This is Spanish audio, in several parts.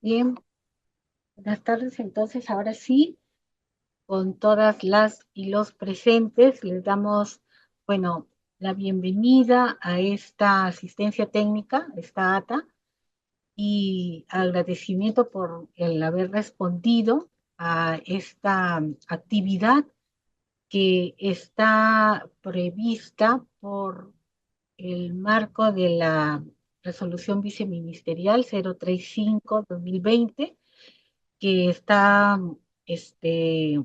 Bien, buenas tardes. Entonces, ahora sí, con todas las y los presentes, les damos, bueno, la bienvenida a esta asistencia técnica, esta ATA, y agradecimiento por el haber respondido a esta actividad que está prevista por el marco de la resolución viceministerial 035/2020 que está este,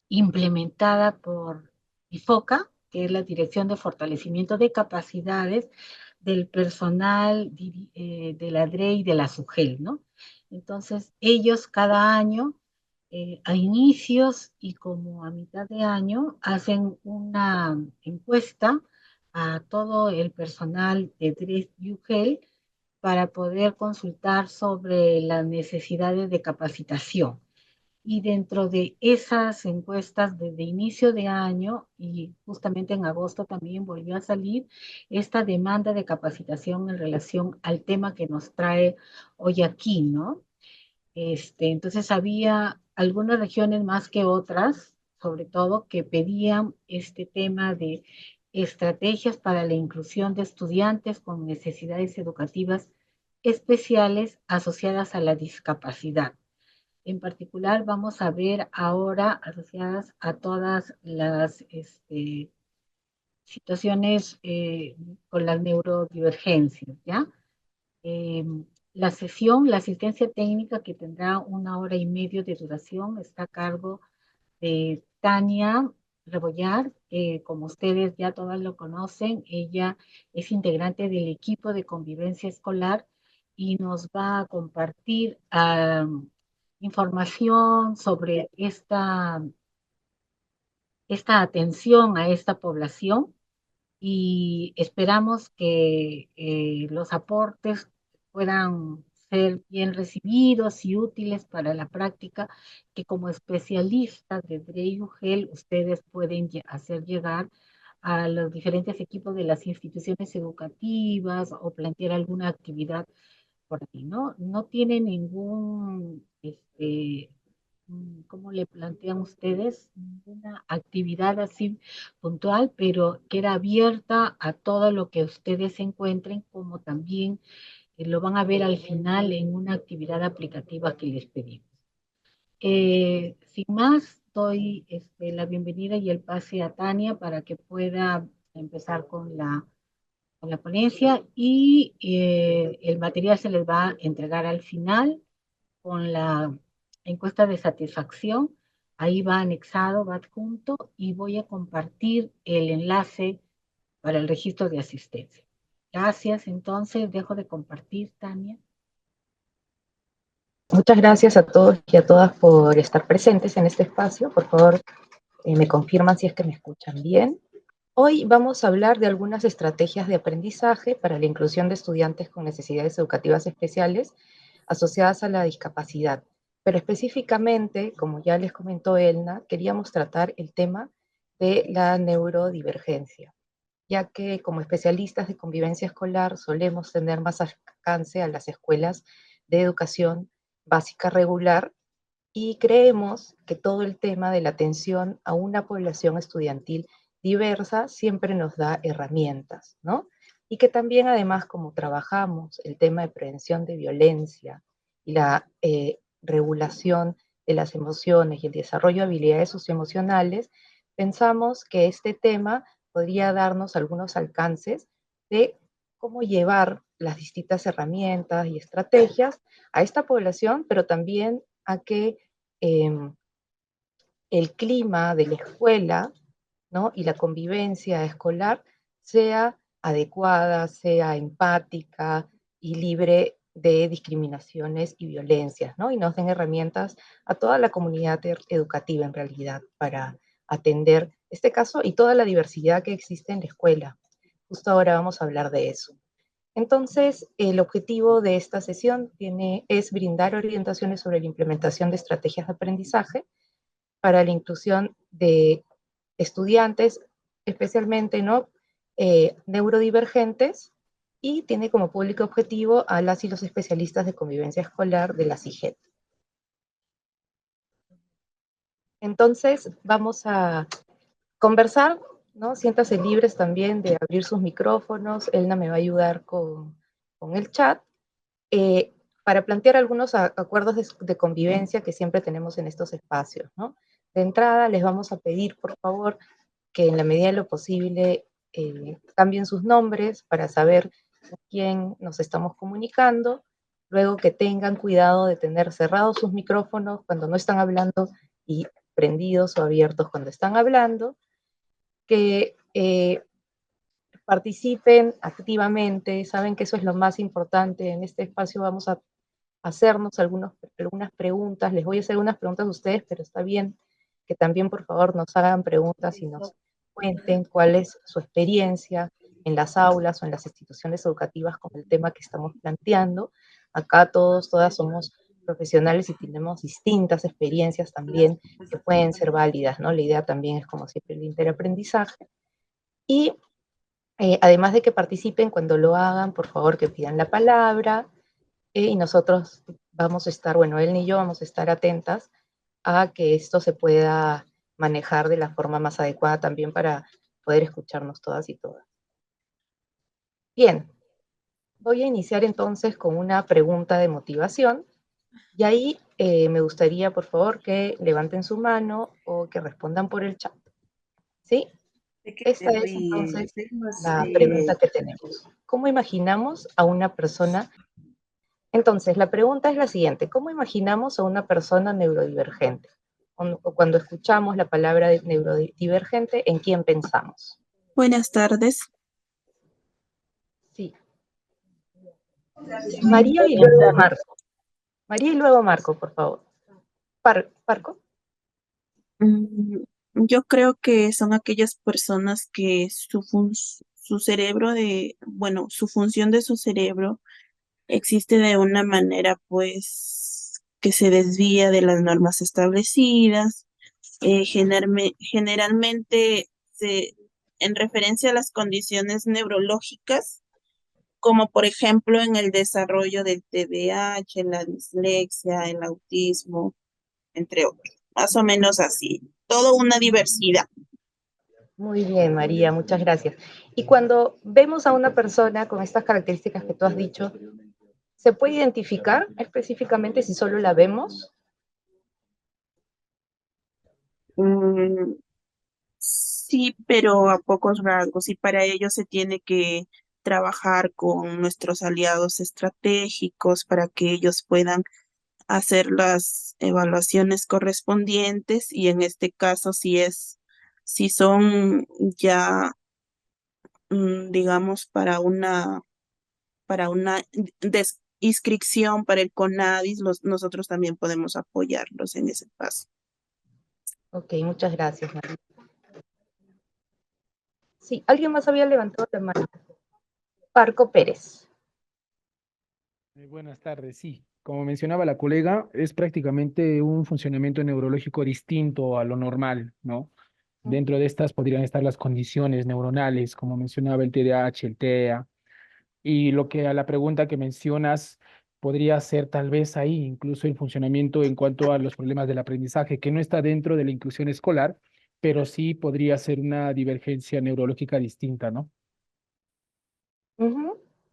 implementada por IFOCA, que es la Dirección de Fortalecimiento de Capacidades del Personal de la DRE y de la SUGEL, ¿no? Entonces, ellos cada año, a inicios y como a mitad de año, hacen una encuesta a todo el personal de DRE y UGEL para poder consultar sobre las necesidades de capacitación. Y dentro de esas encuestas desde inicio de año y justamente en agosto también volvió a salir esta demanda de capacitación en relación al tema que nos trae hoy aquí, ¿no? Entonces había algunas regiones más que otras, sobre todo, que pedían este tema de estrategias para la inclusión de estudiantes con necesidades educativas especiales asociadas a la discapacidad. En particular, vamos a ver ahora asociadas a todas las situaciones con las neurodivergencias, ¿ya? Eh, la sesión, la asistencia técnica que tendrá 1 hora y media de duración está a cargo de Tania Rebollar, como ustedes ya todas lo conocen, ella es integrante del equipo de convivencia escolar y nos va a compartir información sobre esta atención a esta población y esperamos que los aportes puedan ser bien recibidos y útiles para la práctica que como especialistas de DRE-UGEL ustedes pueden hacer llegar a los diferentes equipos de las instituciones educativas o plantear alguna actividad por ahí, ¿no? No tiene ningún, ¿cómo le plantean ustedes? Ninguna actividad así puntual, pero queda abierta a todo lo que ustedes encuentren, como también lo van a ver al final en una actividad aplicativa que les pedimos. Sin más, doy la bienvenida y el pase a Tania para que pueda empezar con la ponencia y el material se les va a entregar al final con la encuesta de satisfacción. Ahí va anexado, va adjunto y voy a compartir el enlace para el registro de asistencia. Gracias, entonces dejo de compartir, Tania. Muchas gracias a todos y a todas por estar presentes en este espacio. Por favor, me confirman si es que me escuchan bien. Hoy vamos a hablar de algunas estrategias de aprendizaje para la inclusión de estudiantes con necesidades educativas especiales asociadas a la discapacidad. Pero específicamente, como ya les comentó Elna, queríamos tratar el tema de la neurodivergencia, ya que como especialistas de convivencia escolar solemos tener más alcance a las escuelas de educación básica regular y creemos que todo el tema de la atención a una población estudiantil diversa siempre nos da herramientas, ¿no? Y que también además como trabajamos el tema de prevención de violencia y la regulación de las emociones y el desarrollo de habilidades socioemocionales, pensamos que este tema podría darnos algunos alcances de cómo llevar las distintas herramientas y estrategias a esta población, pero también a que eh, el clima de la escuela, ¿no? Y la convivencia escolar sea adecuada, sea empática y libre de discriminaciones y violencias, ¿no? Y nos den herramientas a toda la comunidad educativa en realidad para atender este caso y toda la diversidad que existe en la escuela. Justo ahora vamos a hablar de eso. Entonces, el objetivo de esta sesión es brindar orientaciones sobre la implementación de estrategias de aprendizaje para la inclusión de estudiantes, especialmente, ¿no? Neurodivergentes, y tiene como público objetivo a las y los especialistas de convivencia escolar de la CIGET. Entonces, vamos a conversar, ¿no? Siéntase libres también de abrir sus micrófonos. Elna me va a ayudar con el chat para plantear algunos acuerdos de convivencia que siempre tenemos en estos espacios, ¿no? De entrada, les vamos a pedir, por favor, que en la medida de lo posible cambien sus nombres para saber con quién nos estamos comunicando. Luego que tengan cuidado de tener cerrados sus micrófonos cuando no están hablando y prendidos o abiertos cuando están hablando. Que participen activamente, saben que eso es lo más importante. En este espacio vamos a hacernos algunas preguntas, les voy a hacer unas preguntas a ustedes, pero está bien que también por favor nos hagan preguntas y nos cuenten cuál es su experiencia en las aulas o en las instituciones educativas con el tema que estamos planteando. Acá todas somos profesionales y tenemos distintas experiencias también que pueden ser válidas, ¿no? La idea también es, como siempre, el interaprendizaje. Y además de que participen, cuando lo hagan, por favor que pidan la palabra, y nosotros vamos a estar, bueno, él ni yo vamos a estar atentas a que esto se pueda manejar de la forma más adecuada también para poder escucharnos todas y todas. Bien, voy a iniciar entonces con una pregunta de motivación, y ahí me gustaría, por favor, que levanten su mano o que respondan por el chat. ¿Sí? ¿De qué Esta te es ríes? entonces la pregunta que tenemos. ¿Cómo imaginamos a una persona? Entonces, la pregunta es la siguiente: ¿cómo imaginamos a una persona neurodivergente? O cuando escuchamos la palabra neurodivergente, ¿en quién pensamos? Buenas tardes. Sí. María y luego Marco. María y luego Marco, por favor. Parco. Yo creo que son aquellas personas que su cerebro su función de su cerebro existe de una manera, pues, que se desvía de las normas establecidas. Generalmente, en referencia a las condiciones neurológicas, como por ejemplo en el desarrollo del TDAH, la dislexia, el autismo, entre otros. Más o menos así. Todo una diversidad. Muy bien, María, muchas gracias. Y cuando vemos a una persona con estas características que tú has dicho, ¿se puede identificar específicamente si solo la vemos? Mm, sí, pero a pocos rasgos. Y para ello se tiene que trabajar con nuestros aliados estratégicos para que ellos puedan hacer las evaluaciones correspondientes y en este caso si son ya, digamos, para una inscripción para el CONADIS, nosotros también podemos apoyarlos en ese paso. Ok, muchas gracias, María. Sí, alguien más había levantado la mano. Parco Pérez. Buenas tardes, sí. Como mencionaba la colega, es prácticamente un funcionamiento neurológico distinto a lo normal, ¿no? Dentro de estas podrían estar las condiciones neuronales, como mencionaba el TDAH, el TEA, y lo que a la pregunta que mencionas podría ser tal vez ahí, incluso el funcionamiento en cuanto a los problemas del aprendizaje, que no está dentro de la inclusión escolar, pero sí podría ser una divergencia neurológica distinta, ¿no?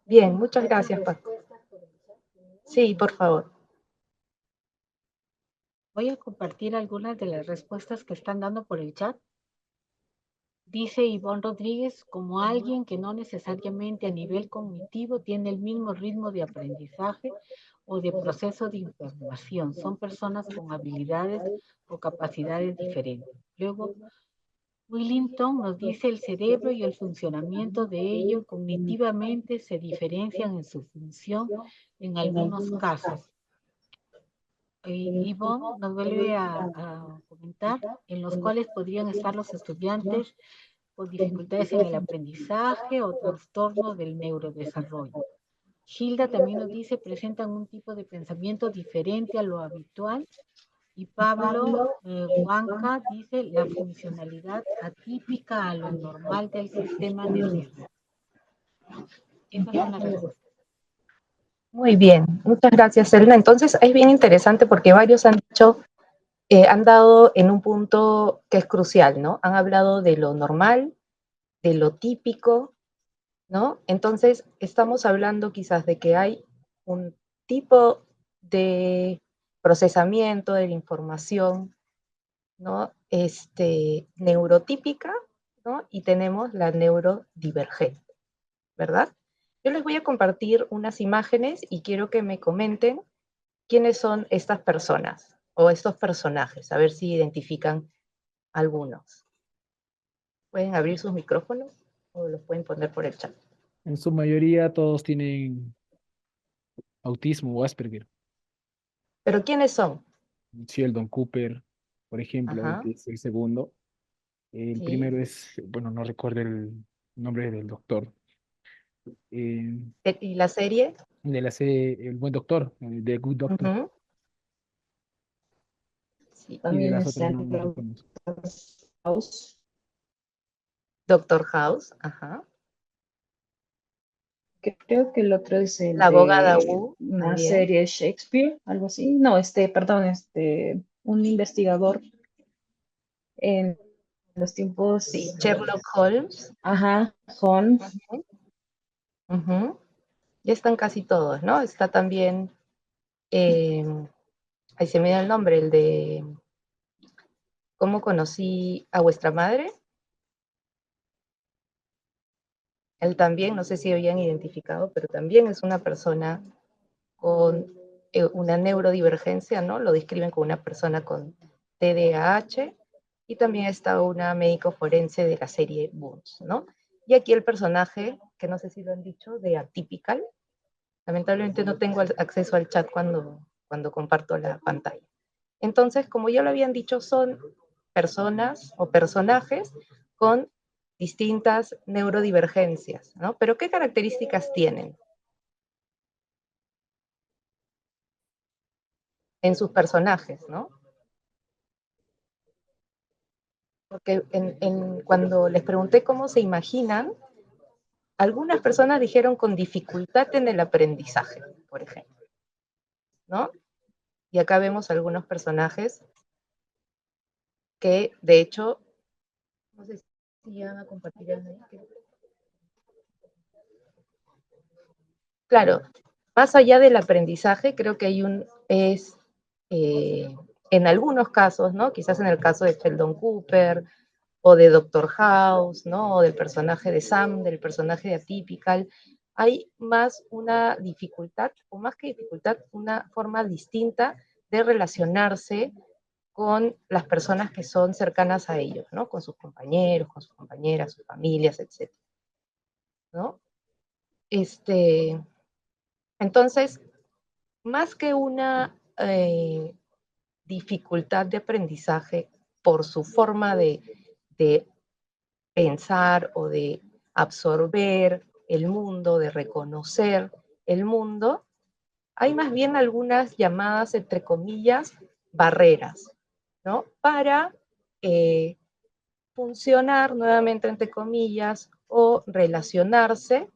Bien, muchas gracias, Paco. Sí, por favor. Voy a compartir algunas de las respuestas que están dando por el chat. Dice Ivonne Rodríguez, como alguien que no necesariamente a nivel cognitivo tiene el mismo ritmo de aprendizaje o de proceso de información. Son personas con habilidades o capacidades diferentes. Luego, Willington nos dice el cerebro y el funcionamiento de ello cognitivamente se diferencian en su función en algunos casos. Yvonne nos vuelve a comentar en los cuales podrían estar los estudiantes con dificultades en el aprendizaje o trastorno del neurodesarrollo. Hilda también nos dice presentan un tipo de pensamiento diferente a lo habitual. Y Pablo Huanca dice la funcionalidad atípica a lo normal del sistema nervioso. Esas son las respuestas. Muy bien, muchas gracias, Elena. Entonces es bien interesante porque varios han dicho, han dado en un punto que es crucial, ¿no? Han hablado de lo normal, de lo típico, ¿no? Entonces estamos hablando quizás de que hay un tipo de procesamiento de la información, ¿no? Neurotípica, ¿no? Y tenemos la neurodivergente, ¿verdad? Yo les voy a compartir unas imágenes y quiero que me comenten quiénes son estas personas o estos personajes, a ver si identifican algunos. ¿Pueden abrir sus micrófonos o los pueden poner por el chat? En su mayoría todos tienen autismo o Asperger. ¿Pero quiénes son? Sheldon Cooper, por ejemplo, Ajá, que es el segundo. El sí. primero es, bueno, no recuerdo el nombre del doctor. eh, ¿Y la serie? de la serie El Buen Doctor, The Good Doctor. Ujú. Sí. Y de También las está otras el no reconozco. House. Doctor House, ajá. Creo que el otro es el La abogada de Wu una también. serie Shakespeare, algo así. No, perdón, un investigador en los Sí, tiempos, Sherlock Holmes. ajá, Holmes. Ujú, ujú. Ya están casi todos, ¿no? Está también, eh, ahí se me da el nombre, el de ¿Cómo conocí a vuestra madre? Él también, no sé si habían identificado, pero también es una persona con una neurodivergencia, ¿no? Lo describen como una persona con TDAH, y también está una médico forense de la serie Bones, ¿no? Y aquí el personaje, que no sé si lo han dicho, de Atypical. Lamentablemente no tengo acceso al chat cuando comparto la pantalla. Entonces, como ya lo habían dicho, son personas o personajes con distintas neurodivergencias, ¿no? Pero ¿qué características tienen en sus personajes, ¿no? Porque cuando les pregunté cómo se imaginan, algunas personas dijeron con dificultad en el aprendizaje, por ejemplo, ¿no? Y acá vemos algunos personajes que, de hecho, no sé si ya van a compartir ahí. Claro, más allá del aprendizaje, creo que eh, en algunos casos, ¿no? Quizás en el caso de Sheldon Cooper o de Doctor House, ¿no? O del personaje de Sam, del personaje de Atypical, hay más una dificultad, o más que dificultad, una forma distinta de relacionarse con las personas que son cercanas a ellos, ¿no? Con sus compañeros, con sus compañeras, sus familias, etc. ¿No? Entonces, más que una dificultad de aprendizaje por su forma de pensar o de absorber el mundo, de reconocer el mundo, hay más bien algunas llamadas, entre comillas, barreras, ¿no? Para funcionar nuevamente, entre comillas, o relacionarse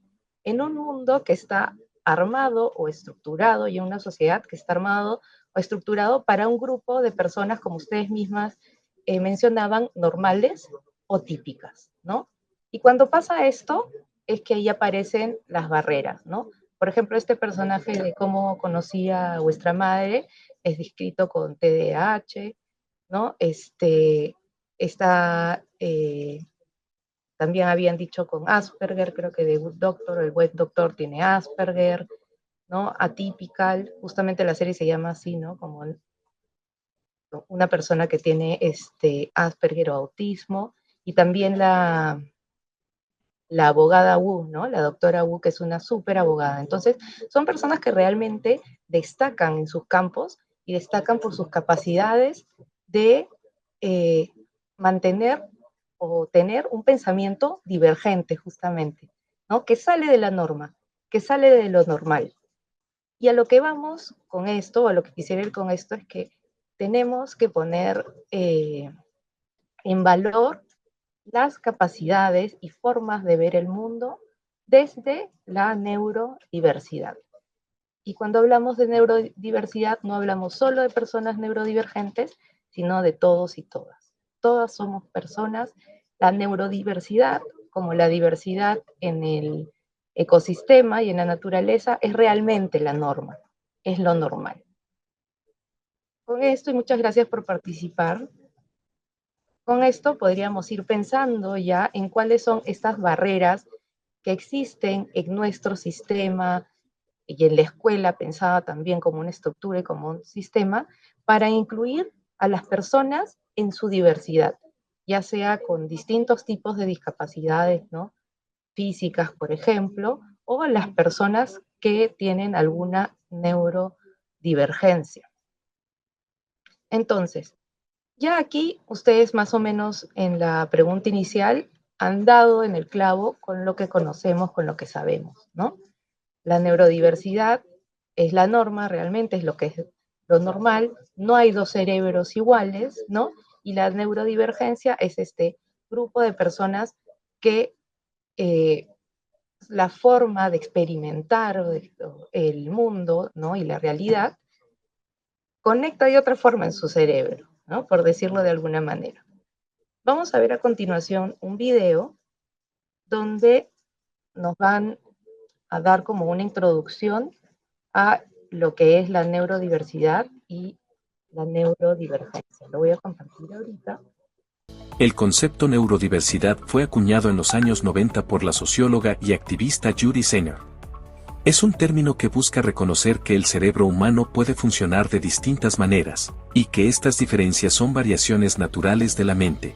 en un mundo que está armado o estructurado y en una sociedad que está armado o estructurado para un grupo de personas, como ustedes mismas mencionaban, normales o típicas, ¿no? Y cuando pasa esto, es que ahí aparecen las barreras, ¿no? Por ejemplo, este personaje de cómo conocía a vuestra madre es descrito con TDAH, ¿no? Está, también habían dicho con Asperger, creo que The Good Doctor, el Buen Doctor tiene Asperger, ¿no? Atypical, justamente la serie se llama así, ¿no? Como una persona que tiene Asperger o autismo, y también la abogada Wu, ¿no? La doctora Wu, que es una súper abogada. Entonces, son personas que realmente destacan en sus campos y destacan por sus capacidades de eh, mantener o tener un pensamiento divergente, justamente, ¿no? Que sale de la norma, que sale de lo normal. Y a lo que vamos con esto, o a lo que quisiera ir con esto, es que tenemos que poner en valor las capacidades y formas de ver el mundo desde la neurodiversidad. Y cuando hablamos de neurodiversidad, no hablamos solo de personas neurodivergentes, sino de todos y todas. Todas somos personas. La neurodiversidad, como la diversidad en el ecosistema y en la naturaleza, es realmente la norma, es lo normal. Con esto, y muchas gracias por participar, con esto podríamos ir pensando ya en cuáles son estas barreras que existen en nuestro sistema y en la escuela pensada también como una estructura y como un sistema para incluir a las personas en su diversidad, ya sea con distintos tipos de discapacidades, ¿no? Físicas, por ejemplo, o a las personas que tienen alguna neurodivergencia. Entonces, ya aquí ustedes más o menos en la pregunta inicial han dado en el clavo con lo que conocemos, con lo que sabemos, ¿no? La neurodiversidad es la norma, realmente es lo que es lo normal, no hay dos cerebros iguales, ¿no? Y la neurodivergencia es este grupo de personas que la forma de experimentar el mundo, ¿no? Y la realidad conecta de otra forma en su cerebro, ¿no? Por decirlo de alguna manera. Vamos a ver a continuación un video donde nos van a dar como una introducción a lo que es la neurodiversidad y la neurodivergencia. Lo voy a compartir ahorita. El concepto neurodiversidad fue acuñado en los años 90 por la socióloga y activista Judy Sainer. Es un término que busca reconocer que el cerebro humano puede funcionar de distintas maneras, y que estas diferencias son variaciones naturales de la mente.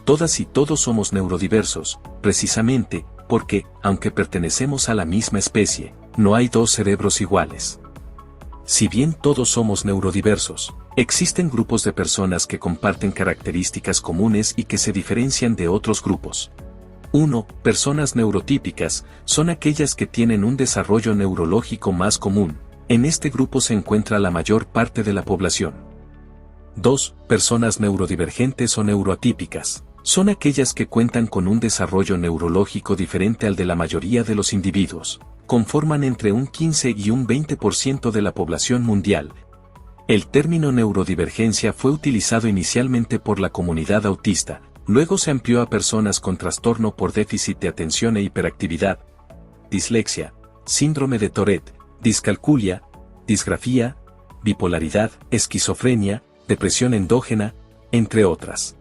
Todas y todos somos neurodiversos, precisamente, porque, aunque pertenecemos a la misma especie, no hay dos cerebros iguales. Si bien todos somos neurodiversos, existen grupos de personas que comparten características comunes y que se diferencian de otros grupos. 1. Personas neurotípicas, son aquellas que tienen un desarrollo neurológico más común. En este grupo se encuentra la mayor parte de la población. 2. Personas neurodivergentes o neuroatípicas, son aquellas que cuentan con un desarrollo neurológico diferente al de la mayoría de los individuos. Conforman entre un 15 y un 20% de la población mundial. El término neurodivergencia fue utilizado inicialmente por la comunidad autista, luego se amplió a personas con trastorno por déficit de atención e hiperactividad, dislexia, síndrome de Tourette, discalculia, disgrafía, bipolaridad, esquizofrenia, depresión endógena, entre otras.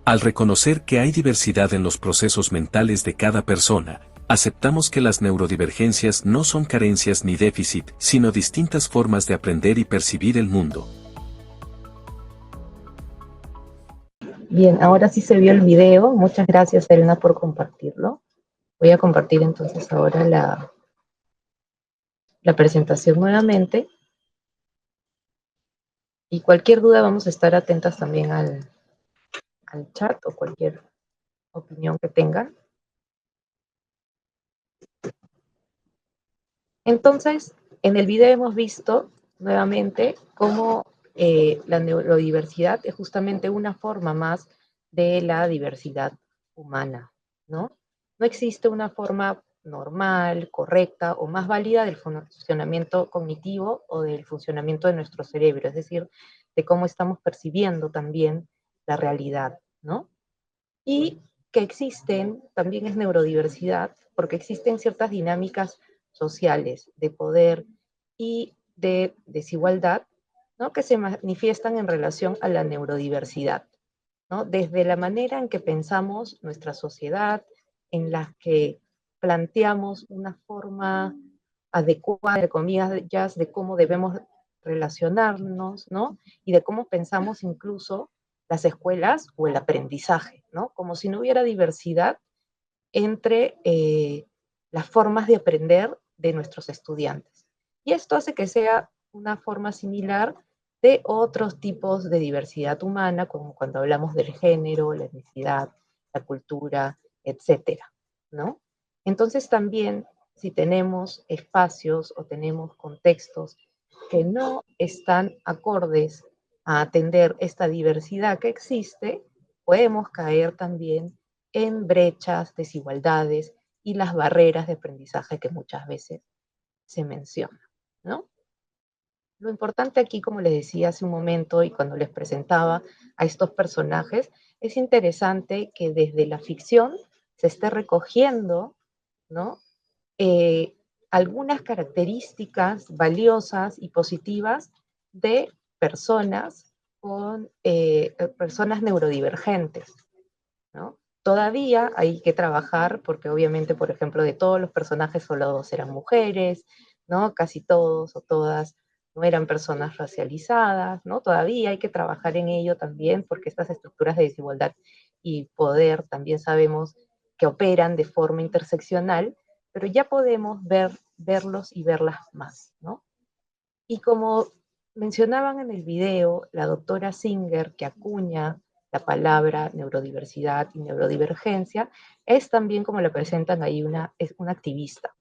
Al reconocer que hay diversidad en los procesos mentales de cada persona, aceptamos que las neurodivergencias no son carencias ni déficit, sino distintas formas de aprender y percibir el mundo. Bien, ahora sí se vio el video. Muchas gracias, Elena, por compartirlo. Voy a compartir entonces ahora la presentación nuevamente. Y cualquier duda vamos a estar atentas también al chat o cualquier opinión que tengan. Entonces, en el video hemos visto nuevamente cómo la neurodiversidad es justamente una forma más de la diversidad humana, ¿no? No existe una forma normal, correcta o más válida del funcionamiento cognitivo o del funcionamiento de nuestro cerebro, es decir, de cómo estamos percibiendo también la realidad, ¿no? Y que existen, también es neurodiversidad, porque existen ciertas dinámicas sociales de poder y de desigualdad, ¿no? Que se manifiestan en relación a la neurodiversidad, ¿no? Desde la manera en que pensamos nuestra sociedad, en la que planteamos una forma adecuada, entre comillas, de cómo debemos relacionarnos, ¿no? Y de cómo pensamos incluso las escuelas o el aprendizaje, ¿no? Como si no hubiera diversidad entre las formas de aprender de nuestros estudiantes. Y esto hace que sea una forma similar de otros tipos de diversidad humana, como cuando hablamos del género, la etnicidad, la cultura, etcétera, ¿no? Entonces también, si tenemos espacios o tenemos contextos que no están acordes a atender esta diversidad que existe, podemos caer también en brechas, desigualdades y las barreras de aprendizaje que muchas veces se mencionan, ¿no? Lo importante aquí, como les decía hace un momento y cuando les presentaba a estos personajes, es interesante que desde la ficción se esté recogiendo, ¿no? Eh, algunas características valiosas y positivas de personas con personas neurodivergentes, ¿no? Todavía hay que trabajar porque obviamente, por ejemplo, de todos los personajes solo dos eran mujeres, ¿no? Casi todos o todas no eran personas racializadas, ¿no? Todavía hay que trabajar en ello también porque estas estructuras de desigualdad y poder también sabemos que operan de forma interseccional, pero ya podemos verlos y verlas más, ¿no? Y como mencionaban en el video, la doctora Singer, que acuña la palabra neurodiversidad y neurodivergencia, es también, como la presentan ahí, es una activista.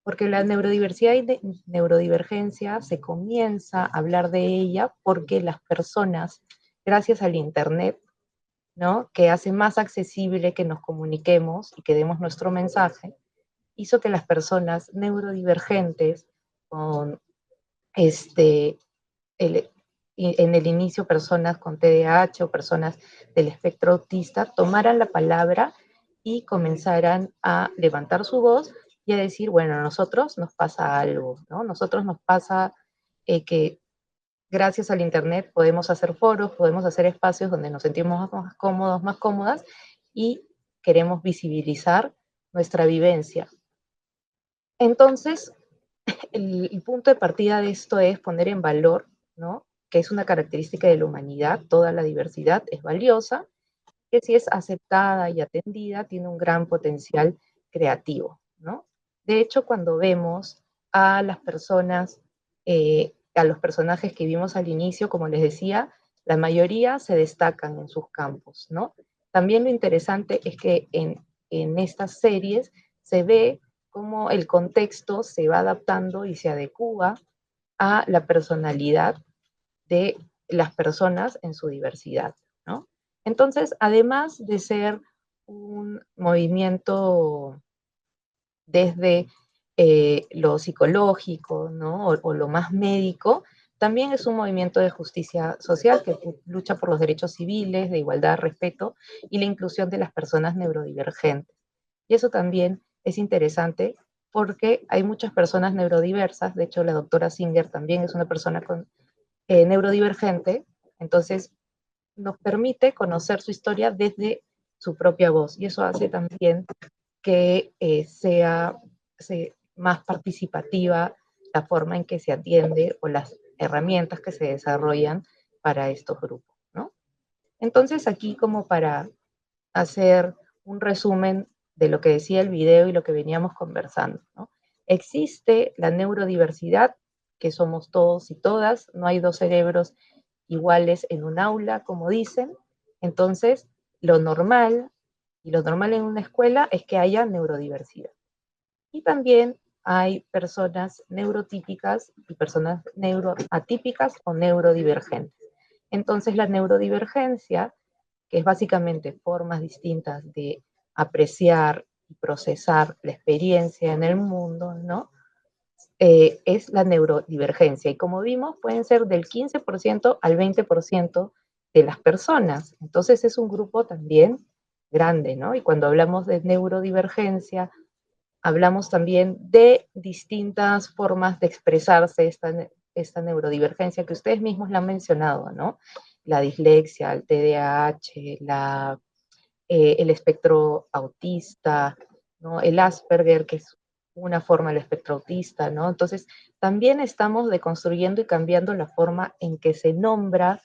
Porque la neurodiversidad y neurodivergencia se comienza a hablar de ella porque las personas, gracias al Internet, ¿no? Que hace más accesible que nos comuniquemos y que demos nuestro mensaje, hizo que las personas neurodivergentes, con este, en el inicio personas con TDAH o personas del espectro autista tomaran la palabra y comenzaran a levantar su voz y a decir, bueno, a nosotros nos pasa algo, ¿no? Nosotros nos pasa que gracias al Internet podemos hacer foros, podemos hacer espacios donde nos sentimos más cómodos, más cómodas y queremos visibilizar nuestra vivencia. Entonces, el punto de partida de esto es poner en valor, ¿no? Que es una característica de la humanidad, toda la diversidad es valiosa, que si es aceptada y atendida, tiene un gran potencial creativo, ¿no? De hecho, cuando vemos a las personas, a los personajes que vimos al inicio, como les decía, la mayoría se destacan en sus campos, ¿no? También lo interesante es que en estas series se ve cómo el contexto se va adaptando y se adecúa a la personalidad de las personas en su diversidad, ¿no? Entonces, además de ser un movimiento desde lo psicológico, ¿no? O lo más médico, también es un movimiento de justicia social que lucha por los derechos civiles, de igualdad, respeto y la inclusión de las personas neurodivergentes. Y eso también es interesante porque hay muchas personas neurodiversas, de hecho la doctora Singer también es una persona con neurodivergente, entonces nos permite conocer su historia desde su propia voz y eso hace también que sea más participativa la forma en que se atiende o las herramientas que se desarrollan para estos grupos, ¿no? Entonces aquí como para hacer un resumen de lo que decía el video y lo que veníamos conversando, ¿no? Existe la neurodiversidad, que somos todos y todas, no hay dos cerebros iguales en un aula, como dicen. Entonces, lo normal, y lo normal en una escuela es que haya neurodiversidad. Y también hay personas neurotípicas y personas neuroatípicas o neurodivergentes. Entonces, la neurodivergencia, que es básicamente formas distintas de apreciar y procesar la experiencia en el mundo, ¿no? Es la neurodivergencia. Y como vimos, pueden ser del 15% al 20% de las personas. Entonces es un grupo también grande, ¿no? Y cuando hablamos de neurodivergencia, hablamos también de distintas formas de expresarse esta neurodivergencia que ustedes mismos la han mencionado, ¿no? La dislexia, el TDAH, el espectro autista, ¿no? El Asperger, que es una forma del espectro autista, ¿no? Entonces, también estamos deconstruyendo y cambiando la forma en que se nombra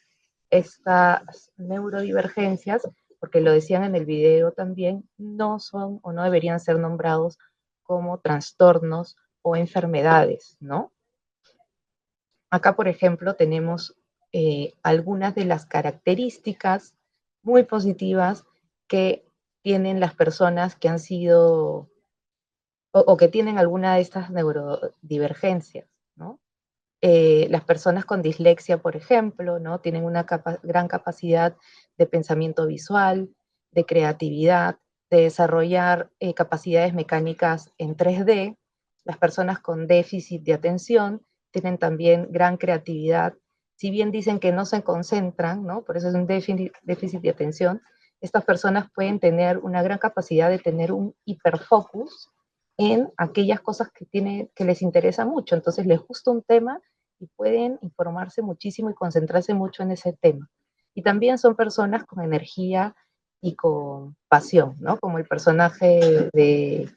estas neurodivergencias, porque lo decían en el video también, no son o no deberían ser nombrados como trastornos o enfermedades, ¿no? Acá, por ejemplo, tenemos algunas de las características muy positivas que tienen las personas que han sido o que tienen alguna de estas neurodivergencias, ¿no? Las personas con dislexia, por ejemplo, ¿no? Tienen una gran capacidad de pensamiento visual, de creatividad, de desarrollar capacidades mecánicas en 3D. Las personas con déficit de atención tienen también gran creatividad. Si bien dicen que no se concentran, ¿no? Por eso es un déficit de atención, estas personas pueden tener una gran capacidad de tener un hiperfocus en aquellas cosas que les interesa mucho. Entonces les gusta un tema y pueden informarse muchísimo y concentrarse mucho en ese tema. Y también son personas con energía y con pasión, ¿no? Como el personaje de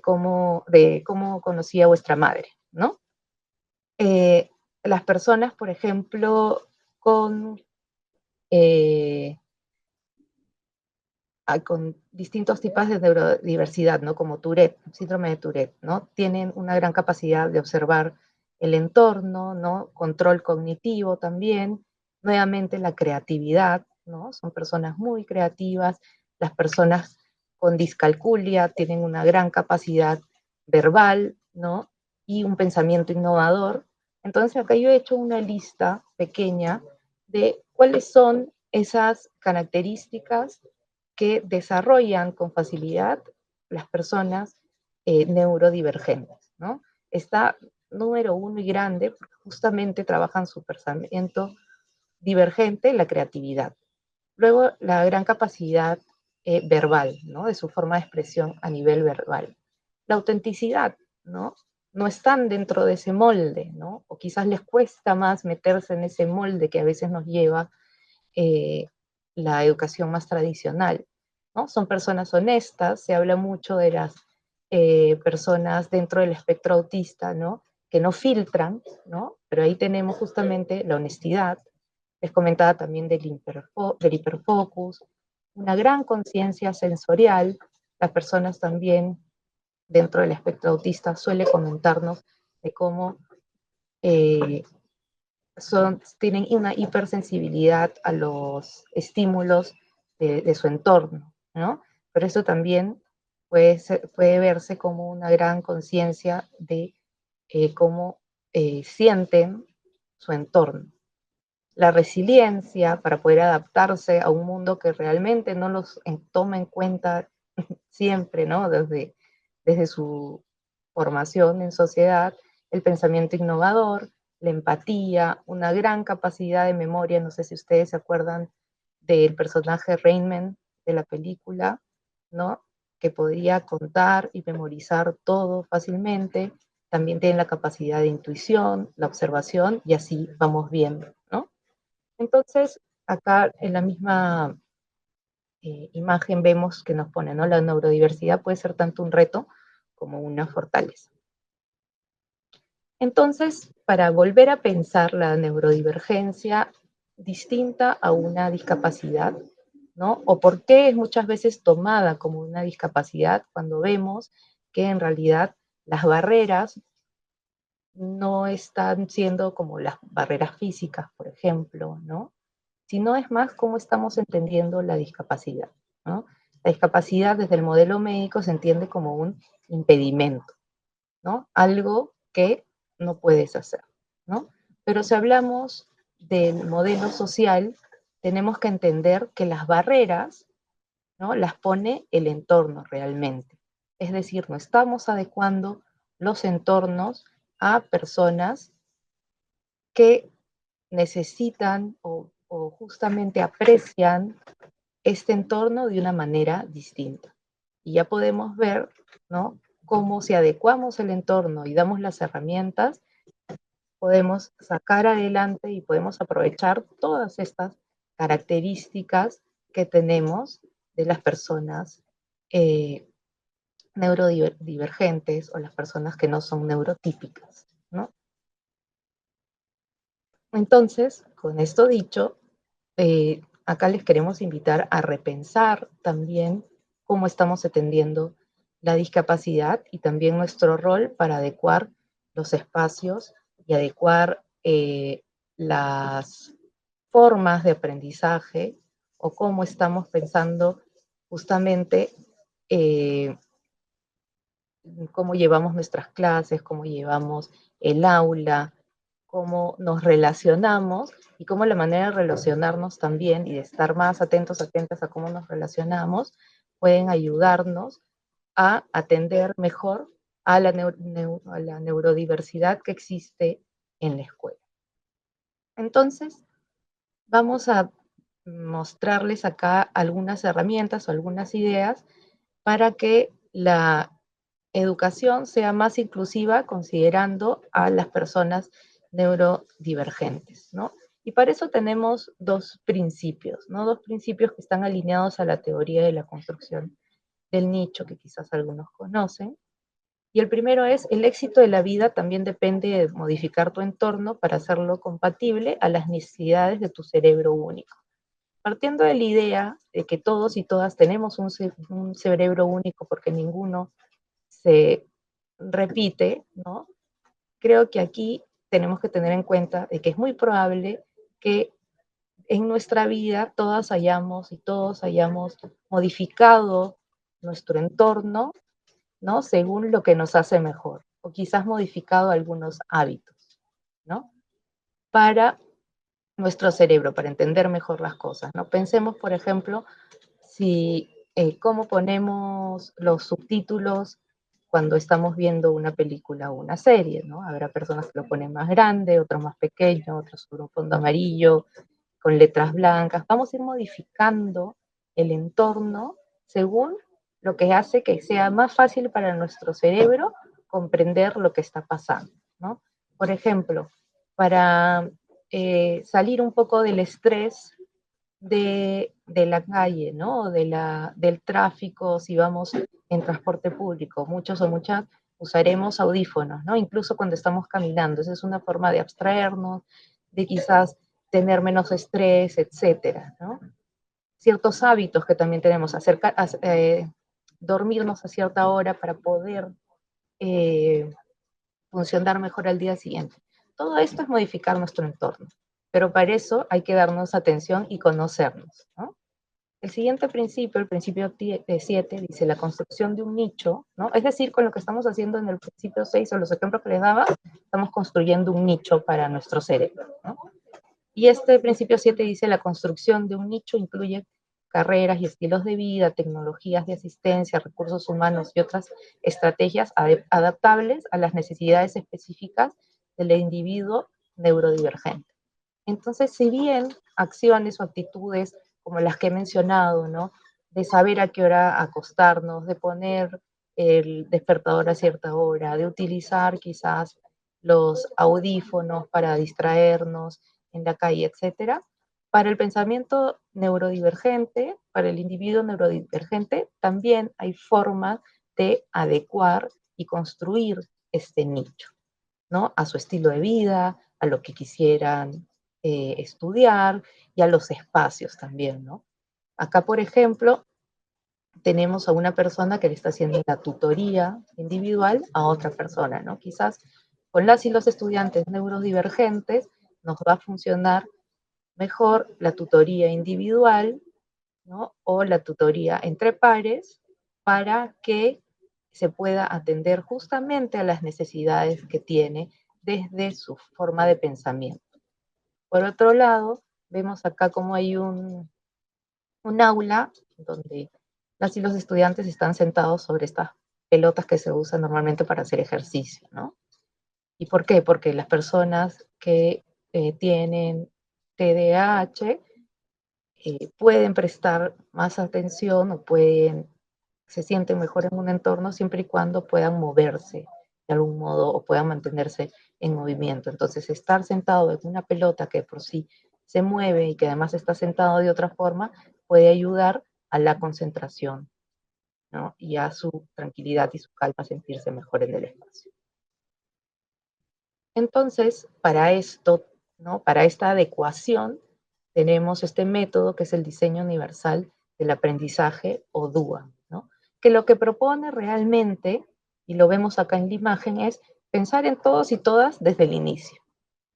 cómo conocía a vuestra madre, ¿no? Las personas, por ejemplo, eh, con distintos tipos de neurodiversidad, ¿no? Como Tourette, síndrome de Tourette, ¿no? Tienen una gran capacidad de observar el entorno, ¿no? Control cognitivo también, nuevamente la creatividad, ¿no? Son personas muy creativas. Las personas con discalculia tienen una gran capacidad verbal, ¿no? Y un pensamiento innovador. Entonces acá yo he hecho una lista pequeña de cuáles son esas características que desarrollan con facilidad las personas neurodivergentes, ¿no? Está número uno y grande, porque justamente trabajan su pensamiento divergente, la creatividad. Luego, la gran capacidad verbal, ¿no? De su forma de expresión a nivel verbal. La autenticidad, ¿no? No están dentro de ese molde, ¿no? O quizás les cuesta más meterse en ese molde que a veces nos lleva la educación más tradicional, ¿no? Son personas honestas, se habla mucho de las personas dentro del espectro autista, ¿no? Que no filtran, ¿no? Pero ahí tenemos justamente la honestidad. Les comentaba también del hiperfocus, una gran conciencia sensorial. Las personas también dentro del espectro autista suele comentarnos de cómo tienen una hipersensibilidad a los estímulos de su entorno, ¿no? Pero eso también puede verse como una gran conciencia de cómo sienten su entorno. La resiliencia para poder adaptarse a un mundo que realmente no los toma en cuenta siempre, ¿no? Desde su formación en sociedad, el pensamiento innovador, la empatía, una gran capacidad de memoria. No sé si ustedes se acuerdan del personaje Rainman de la película, ¿no? Que podía contar y memorizar todo fácilmente. También tienen la capacidad de intuición, la observación, y así vamos viendo, ¿no? Entonces, acá en la misma imagen vemos que nos pone, ¿no? La neurodiversidad puede ser tanto un reto como una fortaleza. Entonces, para volver a pensar la neurodivergencia distinta a una discapacidad, ¿no? O por qué es muchas veces tomada como una discapacidad cuando vemos que en realidad las barreras no están siendo como las barreras físicas, por ejemplo, ¿no? Sino es más cómo estamos entendiendo la discapacidad, ¿no? La discapacidad desde el modelo médico se entiende como un impedimento, ¿no? Algo que no puedes hacer, ¿no? Pero si hablamos del modelo social, tenemos que entender que las barreras, ¿no? Las pone el entorno realmente. Es decir, no estamos adecuando los entornos a personas que necesitan o justamente aprecian este entorno de una manera distinta. Y ya podemos ver, ¿no? Cómo si adecuamos el entorno y damos las herramientas, podemos sacar adelante y podemos aprovechar todas estas características que tenemos de las personas neurodivergentes o las personas que no son neurotípicas, ¿no? Entonces, con esto dicho, acá les queremos invitar a repensar también cómo estamos atendiendo la discapacidad y también nuestro rol para adecuar los espacios y adecuar las formas de aprendizaje o cómo estamos pensando justamente cómo llevamos nuestras clases, cómo llevamos el aula, cómo nos relacionamos y cómo la manera de relacionarnos también y de estar más atentos, atentas a cómo nos relacionamos, pueden ayudarnos a atender mejor a la neurodiversidad que existe en la escuela. Entonces, vamos a mostrarles acá algunas herramientas o algunas ideas para que la educación sea más inclusiva considerando a las personas neurodivergentes, ¿no? Y para eso tenemos dos principios, ¿no? Dos principios que están alineados a la teoría de la construcción del nicho, que quizás algunos conocen. Y el primero es, el éxito de la vida también depende de modificar tu entorno para hacerlo compatible a las necesidades de tu cerebro único. Partiendo de la idea de que todos y todas tenemos un cerebro único porque ninguno se repite, ¿no? Creo que aquí tenemos que tener en cuenta de que es muy probable que en nuestra vida todas hayamos y todos hayamos modificado nuestro entorno, ¿no? Según lo que nos hace mejor, o quizás modificado algunos hábitos, ¿no? Para nuestro cerebro, para entender mejor las cosas, ¿no? Pensemos, por ejemplo, si cómo ponemos los subtítulos cuando estamos viendo una película o una serie, ¿no? Habrá personas que lo ponen más grande, otros más pequeño, otros sobre un fondo amarillo, con letras blancas. Vamos a ir modificando el entorno según lo que hace que sea más fácil para nuestro cerebro comprender lo que está pasando, ¿no? Por ejemplo, para salir un poco del estrés de la calle, ¿no? Del tráfico, si vamos en transporte público. Muchos o muchas usaremos audífonos, ¿no? Incluso cuando estamos caminando. Esa es una forma de abstraernos, de quizás tener menos estrés, etcétera, ¿no? Ciertos hábitos que también tenemos, dormirnos a cierta hora para poder funcionar mejor al día siguiente. Todo esto es modificar nuestro entorno, pero para eso hay que darnos atención y conocernos, ¿no? El siguiente principio, el principio 7, dice la construcción de un nicho, ¿no? Es decir, con lo que estamos haciendo en el principio 6 o los ejemplos que les daba, estamos construyendo un nicho para nuestro cerebro, ¿no? Y este principio 7 dice la construcción de un nicho incluye carreras y estilos de vida, tecnologías de asistencia, recursos humanos y otras estrategias adaptables a las necesidades específicas del individuo neurodivergente. Entonces, si bien acciones o actitudes como las que he mencionado, ¿no? De saber a qué hora acostarnos, de poner el despertador a cierta hora, de utilizar quizás los audífonos para distraernos en la calle, etcétera. Para el pensamiento neurodivergente, para el individuo neurodivergente, también hay formas de adecuar y construir este nicho, ¿no? A su estilo de vida, a lo que quisieran estudiar y a los espacios también, ¿no? Acá, por ejemplo, tenemos a una persona que le está haciendo la tutoría individual a otra persona, ¿no? Quizás con las y los estudiantes neurodivergentes nos va a funcionar mejor la tutoría individual, ¿no? O la tutoría entre pares para que se pueda atender justamente a las necesidades que tiene desde su forma de pensamiento. Por otro lado, vemos acá como hay un aula donde las y los estudiantes están sentados sobre estas pelotas que se usan normalmente para hacer ejercicio, ¿no? ¿Y por qué? Porque las personas que tienen TDAH pueden prestar más atención o se sienten mejor en un entorno siempre y cuando puedan moverse de algún modo o puedan mantenerse en movimiento. Entonces, estar sentado en una pelota que por sí se mueve y que además está sentado de otra forma puede ayudar a la concentración, ¿no? Y a su tranquilidad y su calma, sentirse mejor en el espacio. Entonces, para esto, ¿no? Para esta adecuación, tenemos este método que es el diseño universal del aprendizaje o DUA, ¿no? Que lo que propone realmente, y lo vemos acá en la imagen, es pensar en todos y todas desde el inicio,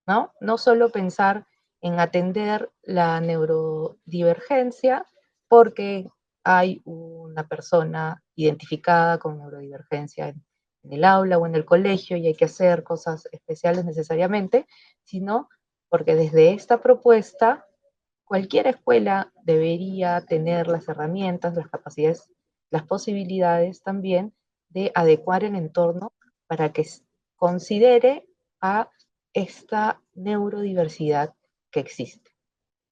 ¿no? No solo pensar en atender la neurodivergencia porque hay una persona identificada con neurodivergencia en el aula o en el colegio y hay que hacer cosas especiales necesariamente, sino porque desde esta propuesta cualquier escuela debería tener las herramientas, las capacidades las posibilidades también de adecuar el entorno para que considere a esta neurodiversidad que existe.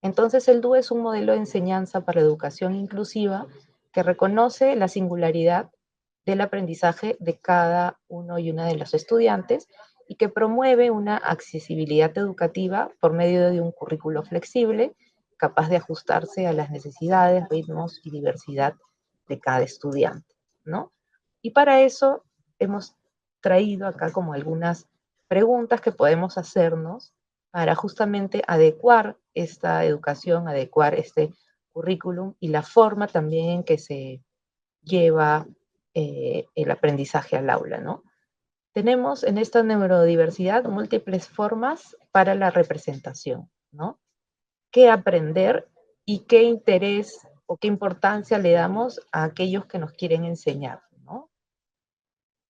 Entonces, el DUE es un modelo de enseñanza para la educación inclusiva que reconoce la singularidad del aprendizaje de cada uno y una de los estudiantes y que promueve una accesibilidad educativa por medio de un currículo flexible, capaz de ajustarse a las necesidades, ritmos y diversidad de cada estudiante, ¿no? Y para eso hemos traído acá como algunas preguntas que podemos hacernos para justamente adecuar esta educación, adecuar este currículum y la forma también en que se lleva el aprendizaje al aula, ¿no? Tenemos en esta neurodiversidad múltiples formas para la representación, ¿no? ¿Qué aprender y qué interés o qué importancia le damos a aquellos que nos quieren enseñar, ¿no?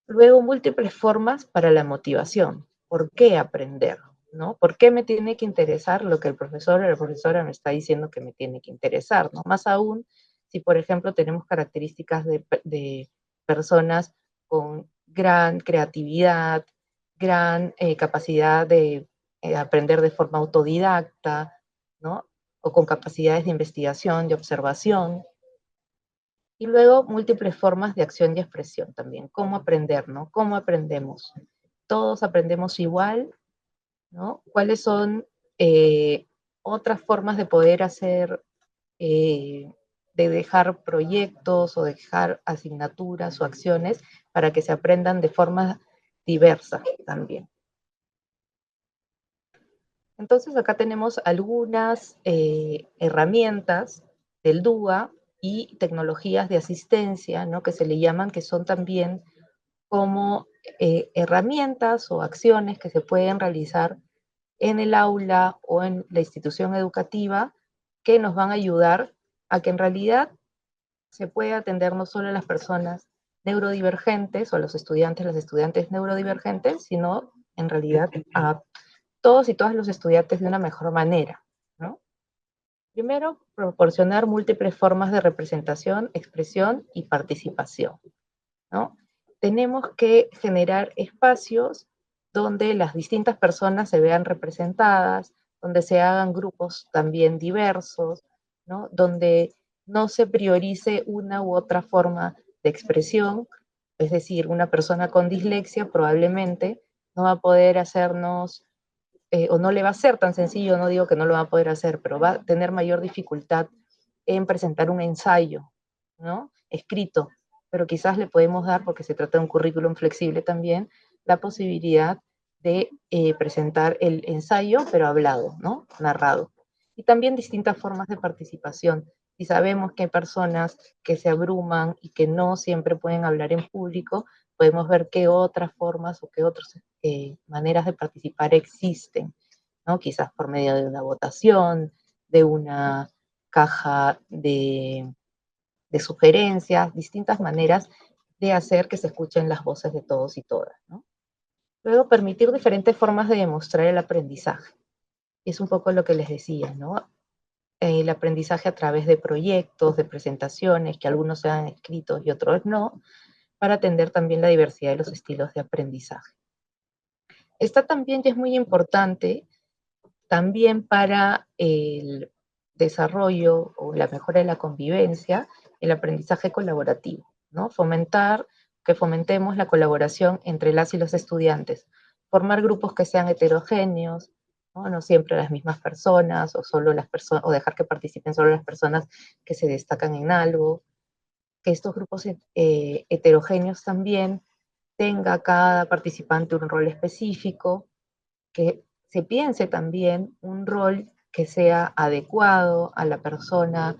Luego, múltiples formas para la motivación. ¿Por qué aprender? ¿No? ¿Por qué me tiene que interesar lo que el profesor o la profesora me está diciendo que me tiene que interesar? ¿No? Más aún, si por ejemplo tenemos características de personas con gran creatividad, gran capacidad de aprender de forma autodidacta, ¿no? O con capacidades de investigación, de observación, y luego múltiples formas de acción y expresión también. ¿Cómo aprender, no? ¿Cómo aprendemos? ¿Todos aprendemos igual, no? ¿Cuáles son otras formas de poder hacer, de dejar proyectos o dejar asignaturas o acciones para que se aprendan de forma diversa también? Entonces acá tenemos algunas herramientas del DUA y tecnologías de asistencia, ¿no? Que se le llaman, que son también como herramientas o acciones que se pueden realizar en el aula o en la institución educativa que nos van a ayudar a que en realidad se pueda atender no solo a las personas neurodivergentes o a los estudiantes, las estudiantes neurodivergentes, sino en realidad a todos y todas los estudiantes de una mejor manera, ¿no? Primero, proporcionar múltiples formas de representación, expresión y participación, ¿no? Tenemos que generar espacios donde las distintas personas se vean representadas, donde se hagan grupos también diversos, ¿no? Donde no se priorice una u otra forma de expresión, es decir, una persona con dislexia probablemente no va a poder hacernos o no le va a ser tan sencillo, no digo que no lo va a poder hacer, pero va a tener mayor dificultad en presentar un ensayo, ¿no? Escrito, pero quizás le podemos dar, porque se trata de un currículum flexible también, la posibilidad de presentar el ensayo, pero hablado, ¿no? Narrado. Y también distintas formas de participación. Si sabemos que hay personas que se abruman y que no siempre pueden hablar en público, podemos ver qué otras formas o qué otras maneras de participar existen, ¿no? Quizás por medio de una votación, de una caja de sugerencias, distintas maneras de hacer que se escuchen las voces de todos y todas, ¿no? Luego, permitir diferentes formas de demostrar el aprendizaje. Es un poco lo que les decía, ¿no? El aprendizaje a través de proyectos, de presentaciones, que algunos sean escritos y otros no, para atender también la diversidad de los estilos de aprendizaje. Está también, y es muy importante, también para el desarrollo o la mejora de la convivencia, el aprendizaje colaborativo, ¿no? Que fomentemos la colaboración entre las y los estudiantes, formar grupos que sean heterogéneos, ¿no? No siempre las mismas personas, o solo las personas, o dejar que participen solo las personas que se destacan en algo, que estos grupos heterogéneos también tenga cada participante un rol específico, que se piense también un rol que sea adecuado a la persona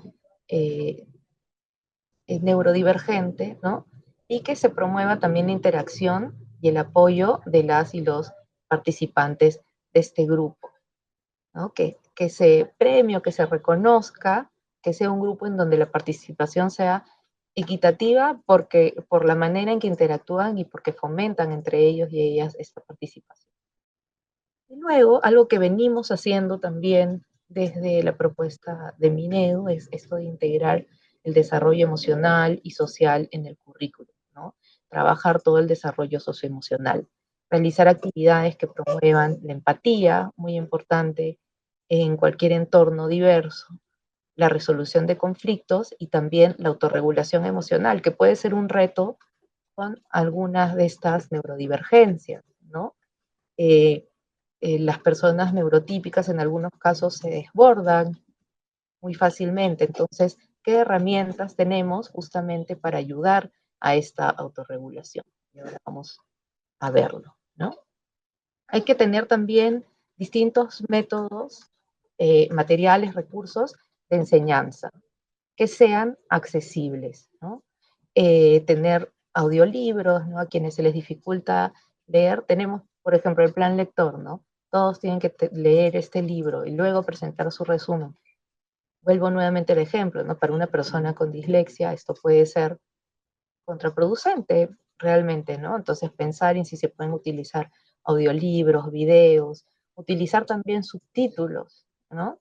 neurodivergente, ¿no? Y que se promueva también la interacción y el apoyo de las y los participantes de este grupo, ¿no? Que se premie o que se reconozca, que sea un grupo en donde la participación sea equitativa porque, por la manera en que interactúan y porque fomentan entre ellos y ellas esta participación. Y luego, algo que venimos haciendo también desde la propuesta de Minedu es esto de integrar el desarrollo emocional y social en el currículum, ¿no? Trabajar todo el desarrollo socioemocional. Realizar actividades que promuevan la empatía, muy importante en cualquier entorno diverso, la resolución de conflictos y también la autorregulación emocional, que puede ser un reto con algunas de estas neurodivergencias, ¿no? Las personas neurotípicas en algunos casos se desbordan muy fácilmente. Entonces, ¿qué herramientas tenemos justamente para ayudar a esta autorregulación? Y ahora vamos a verlo, ¿no? Hay que tener también distintos métodos, materiales, recursos de enseñanza que sean accesibles, ¿no? Tener audiolibros, ¿no? A quienes se les dificulta leer, tenemos, por ejemplo, el plan lector, ¿no? Todos tienen que leer este libro y luego presentar su resumen. Vuelvo nuevamente al ejemplo, ¿no? Para una persona con dislexia esto puede ser contraproducente realmente, ¿no? Entonces pensar en si se pueden utilizar audiolibros, videos, utilizar también subtítulos, ¿no?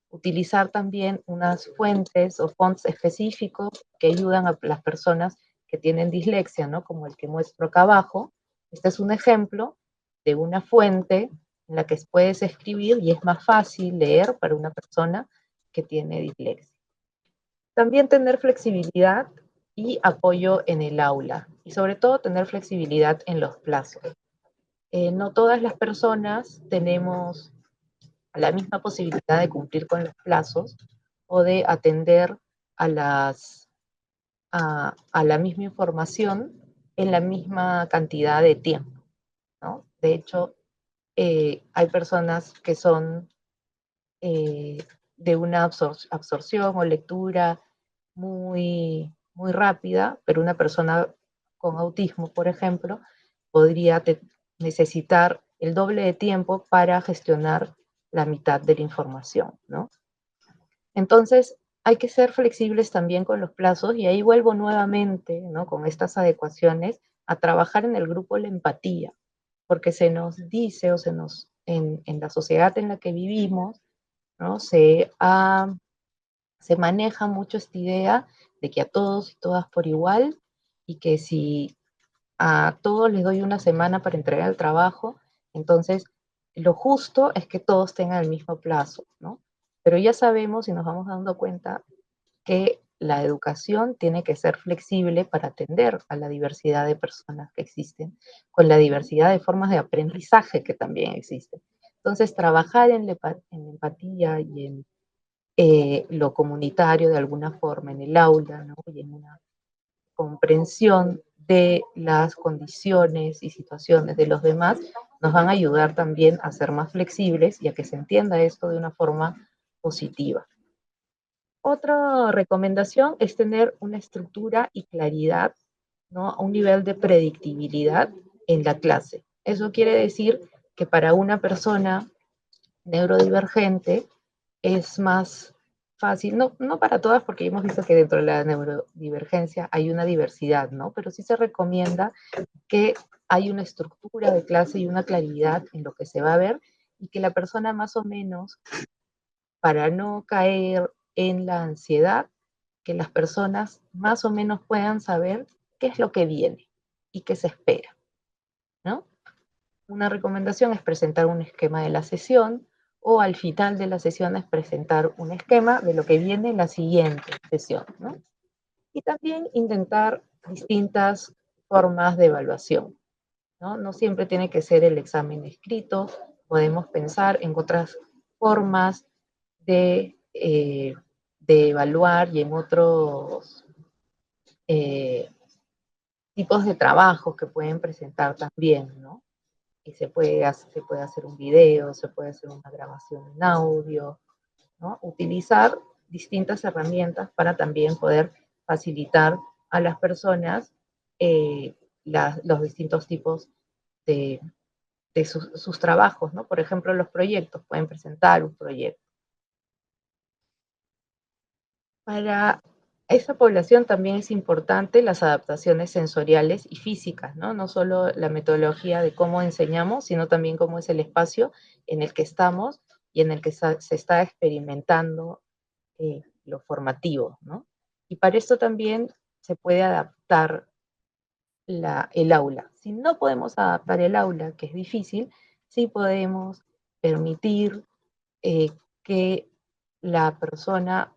Utilizar también unas fuentes o fonts específicos que ayudan a las personas que tienen dislexia, ¿no? Como el que muestro acá abajo. Este es un ejemplo de una fuente en la que puedes escribir y es más fácil leer para una persona que tiene dislexia. También tener flexibilidad y apoyo en el aula y sobre todo tener flexibilidad en los plazos. No todas las personas tenemos la misma posibilidad de cumplir con los plazos o de atender a, a la misma información en la misma cantidad de tiempo, ¿no? De hecho, hay personas que son de una absorción o lectura muy rápida, pero una persona con autismo, por ejemplo, podría necesitar el doble de tiempo para gestionar la mitad de la información, ¿no? Entonces, hay que ser flexibles también con los plazos y ahí vuelvo nuevamente, ¿no? Con estas adecuaciones a trabajar en el grupo la empatía, porque se nos dice o en la sociedad en la que vivimos, ¿no? Se maneja mucho esta idea de que a todos y todas por igual y que si a todos les doy una semana para entregar el trabajo, entonces lo justo es que todos tengan el mismo plazo, ¿no? Pero ya sabemos y nos vamos dando cuenta que la educación tiene que ser flexible para atender a la diversidad de personas que existen, con la diversidad de formas de aprendizaje que también existen. Entonces, trabajar en empatía y en lo comunitario de alguna forma en el aula, ¿no? Y en una comprensión de las condiciones y situaciones de los demás, nos van a ayudar también a ser más flexibles y a que se entienda esto de una forma positiva. Otra recomendación es tener una estructura y claridad, ¿no? A un nivel de predictibilidad en la clase. Eso quiere decir que para una persona neurodivergente es más fácil, no para todas, porque hemos visto que dentro de la neurodivergencia hay una diversidad, ¿no? Pero sí se recomienda que hay una estructura de clase y una claridad en lo que se va a ver y que la persona más o menos, para no caer en la ansiedad, que las personas más o menos puedan saber qué es lo que viene y qué se espera, ¿no? Una recomendación es presentar un esquema de la sesión o al final de la sesión es presentar un esquema de lo que viene en la siguiente sesión, ¿no? Y también intentar distintas formas de evaluación, ¿no? No siempre tiene que ser el examen escrito, podemos pensar en otras formas de evaluar y en otros tipos de trabajos que pueden presentar también, ¿no? Y se puede hacer un video, se puede hacer una grabación en audio, ¿no? Utilizar distintas herramientas para también poder facilitar a las personas los distintos tipos de, sus trabajos, ¿no? Por ejemplo, los proyectos, pueden presentar un proyecto. Para esa población también es importante las adaptaciones sensoriales y físicas, ¿no? No solo la metodología de cómo enseñamos, sino también cómo es el espacio en el que estamos y en el que se está experimentando lo formativo, ¿no? Y para esto también se puede adaptar el aula. Si no podemos adaptar el aula, que es difícil, sí podemos permitir que la persona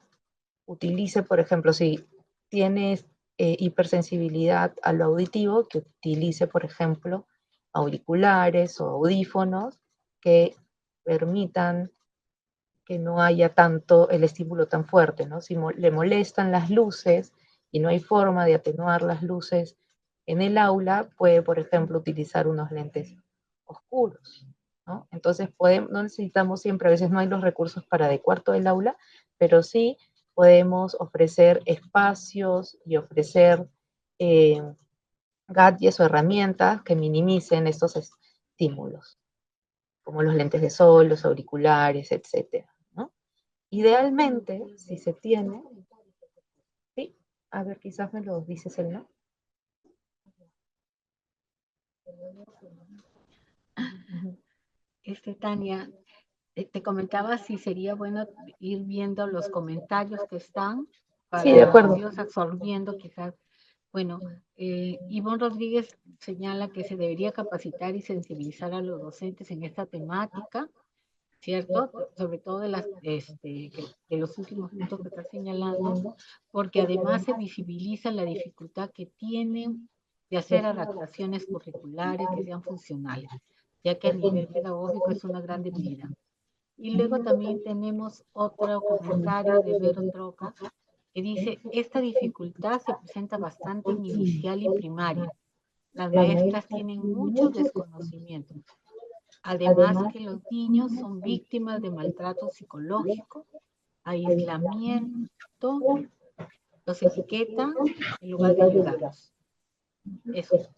utilice, por ejemplo, si tienes hipersensibilidad a lo auditivo, que utilice, por ejemplo, auriculares o audífonos que permitan que no haya tanto el estímulo tan fuerte, ¿no? Si le molestan las luces y no hay forma de atenuar las luces en el aula, puede, por ejemplo, utilizar unos lentes oscuros, ¿no? Entonces, no necesitamos siempre, a veces no hay los recursos para adecuar todo el aula, pero sí podemos ofrecer espacios y ofrecer eh, gadgets o herramientas que minimicen estos estímulos, como los lentes de sol, los auriculares, etcétera, ¿no? Idealmente, si se tiene, sí, a ver, quizás me lo dices el no. Tania, te comentaba si sería bueno ir viendo los comentarios que están Sí, de para acuerdo. irlos absorbiendo quizás. Bueno, Ivonne Rodríguez señala que se debería capacitar y sensibilizar a los docentes en esta temática, ¿cierto? Sobre todo de los últimos puntos que está señalando, porque además se visibiliza la dificultad que tienen de hacer adaptaciones curriculares que sean funcionales, ya que a nivel pedagógico es una gran debilidad. Y luego también tenemos otro comentario de Vero Troca, que dice, esta dificultad se presenta bastante en inicial y primaria. Las maestras tienen muchos desconocimientos. Además que los niños son víctimas de maltrato psicológico, aislamiento, los etiquetan en lugar de ayudarlos. Eso.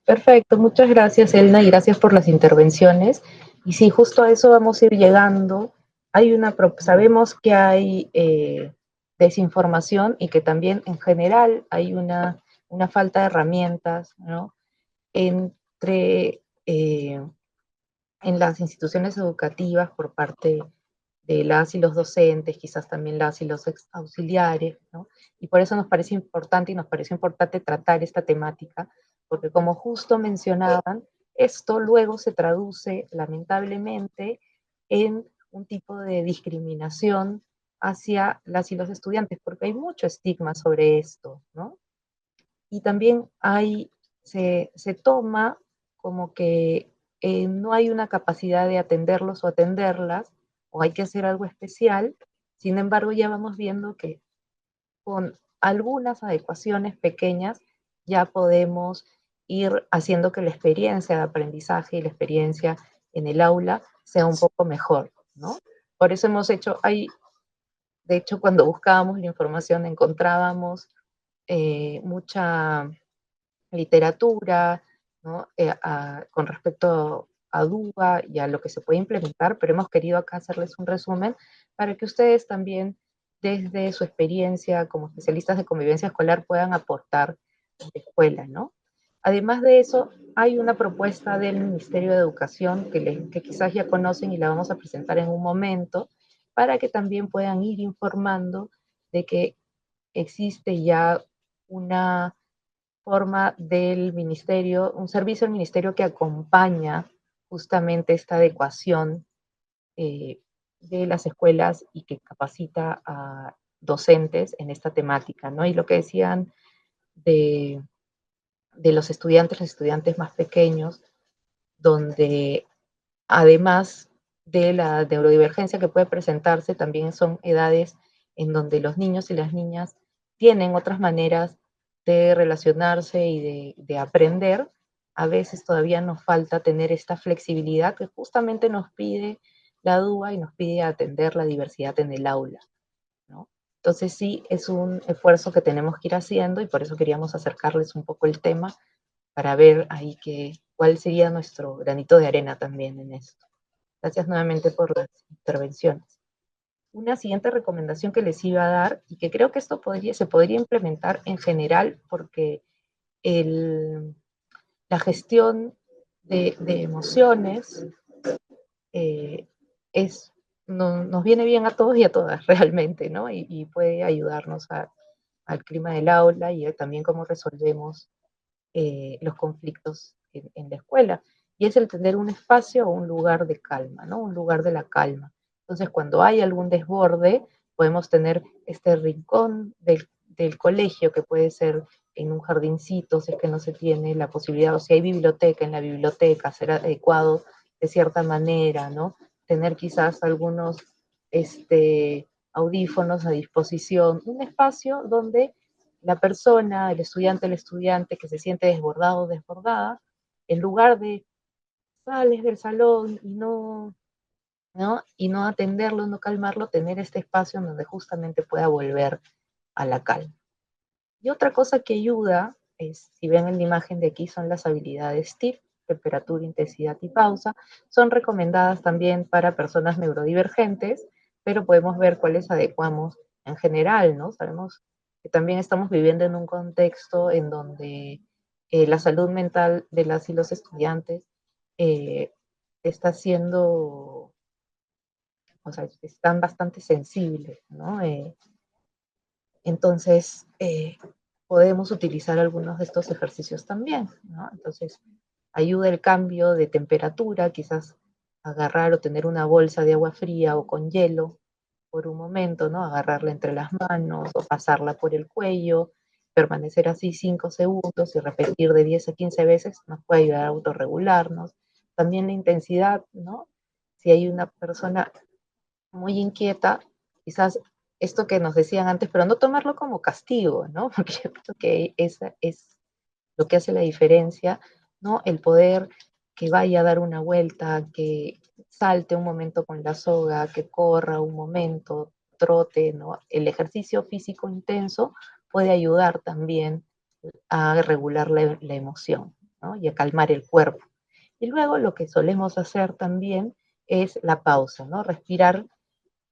Perfecto, muchas gracias, Elna, y gracias por las intervenciones. Y sí, justo a eso vamos a ir llegando. Sabemos que hay desinformación y que también en general hay una falta de herramientas, ¿no? En las instituciones educativas por parte de las y los docentes, quizás también las y los auxiliares, ¿no? Y por eso nos parece importante y nos pareció importante tratar esta temática, porque como justo mencionaban, esto luego se traduce lamentablemente en un tipo de discriminación hacia las y los estudiantes, porque hay mucho estigma sobre esto, ¿no? Y también se toma como que no hay una capacidad de atenderlos o atenderlas, o hay que hacer algo especial. Sin embargo, ya vamos viendo que con algunas adecuaciones pequeñas ya podemos ir haciendo que la experiencia de aprendizaje y la experiencia en el aula sea un poco mejor, ¿no? Por eso de hecho, cuando buscábamos la información encontrábamos mucha literatura, ¿no? Con respecto a DUA y a lo que se puede implementar, pero hemos querido acá hacerles un resumen para que ustedes también, desde su experiencia como especialistas de convivencia escolar, puedan aportar a la escuela, ¿no? Además de eso, hay una propuesta del Ministerio de Educación que quizás ya conocen y la vamos a presentar en un momento, para que también puedan ir informando de que existe ya una forma del ministerio, un servicio del ministerio que acompaña justamente esta adecuación de las escuelas y que capacita a docentes en esta temática, ¿no? Y lo que decían de, de los estudiantes más pequeños, donde además de la neurodivergencia que puede presentarse, también son edades en donde los niños y las niñas tienen otras maneras de relacionarse y de aprender. A veces todavía nos falta tener esta flexibilidad que justamente nos pide la DUA y nos pide atender la diversidad en el aula, ¿no? Entonces sí, es un esfuerzo que tenemos que ir haciendo y por eso queríamos acercarles un poco el tema para ver ahí cuál sería nuestro granito de arena también en esto. Gracias nuevamente por las intervenciones. Una siguiente recomendación que les iba a dar, y que creo que esto se podría implementar en general, porque la gestión de emociones nos viene bien a todos y a todas realmente, ¿no? Y puede ayudarnos al clima del aula y también cómo resolvemos los conflictos en la escuela. Y es el tener un espacio o un lugar de calma, ¿no? Un lugar de la calma. Entonces, cuando hay algún desborde, podemos tener este rincón del colegio, que puede ser en un jardincito, si es que no se tiene la posibilidad, o si hay biblioteca, en la biblioteca, ser adecuado de cierta manera, ¿no? Tener quizás algunos audífonos a disposición, un espacio donde la persona, el estudiante que se siente desbordado o desbordada, en lugar de sales del salón y y no atenderlo, no calmarlo, tener este espacio en donde justamente pueda volver a la calma. Y otra cosa que ayuda, si ven en la imagen de aquí, son las habilidades TIP, temperatura, intensidad y pausa. Son recomendadas también para personas neurodivergentes, pero podemos ver cuáles adecuamos en general, ¿no? Sabemos que también estamos viviendo en un contexto en donde la salud mental de las y los estudiantes está siendo, o sea, están bastante sensibles, ¿no? Entonces, podemos utilizar algunos de estos ejercicios también, ¿no? Entonces, ayuda el cambio de temperatura, quizás agarrar o tener una bolsa de agua fría o con hielo por un momento, ¿no? Agarrarla entre las manos o pasarla por el cuello, permanecer así 5 segundos y repetir de 10 a 15 veces nos puede ayudar a autorregularnos. También la intensidad, ¿no? Si hay una persona muy inquieta, quizás esto que nos decían antes, pero no tomarlo como castigo, ¿no? Porque yo creo que esa es lo que hace la diferencia, ¿no? El poder que vaya a dar una vuelta, que salte un momento con la soga, que corra un momento, trote, ¿no? El ejercicio físico intenso puede ayudar también a regular la emoción, ¿no? Y a calmar el cuerpo. Y luego lo que solemos hacer también es la pausa, ¿no? Respirar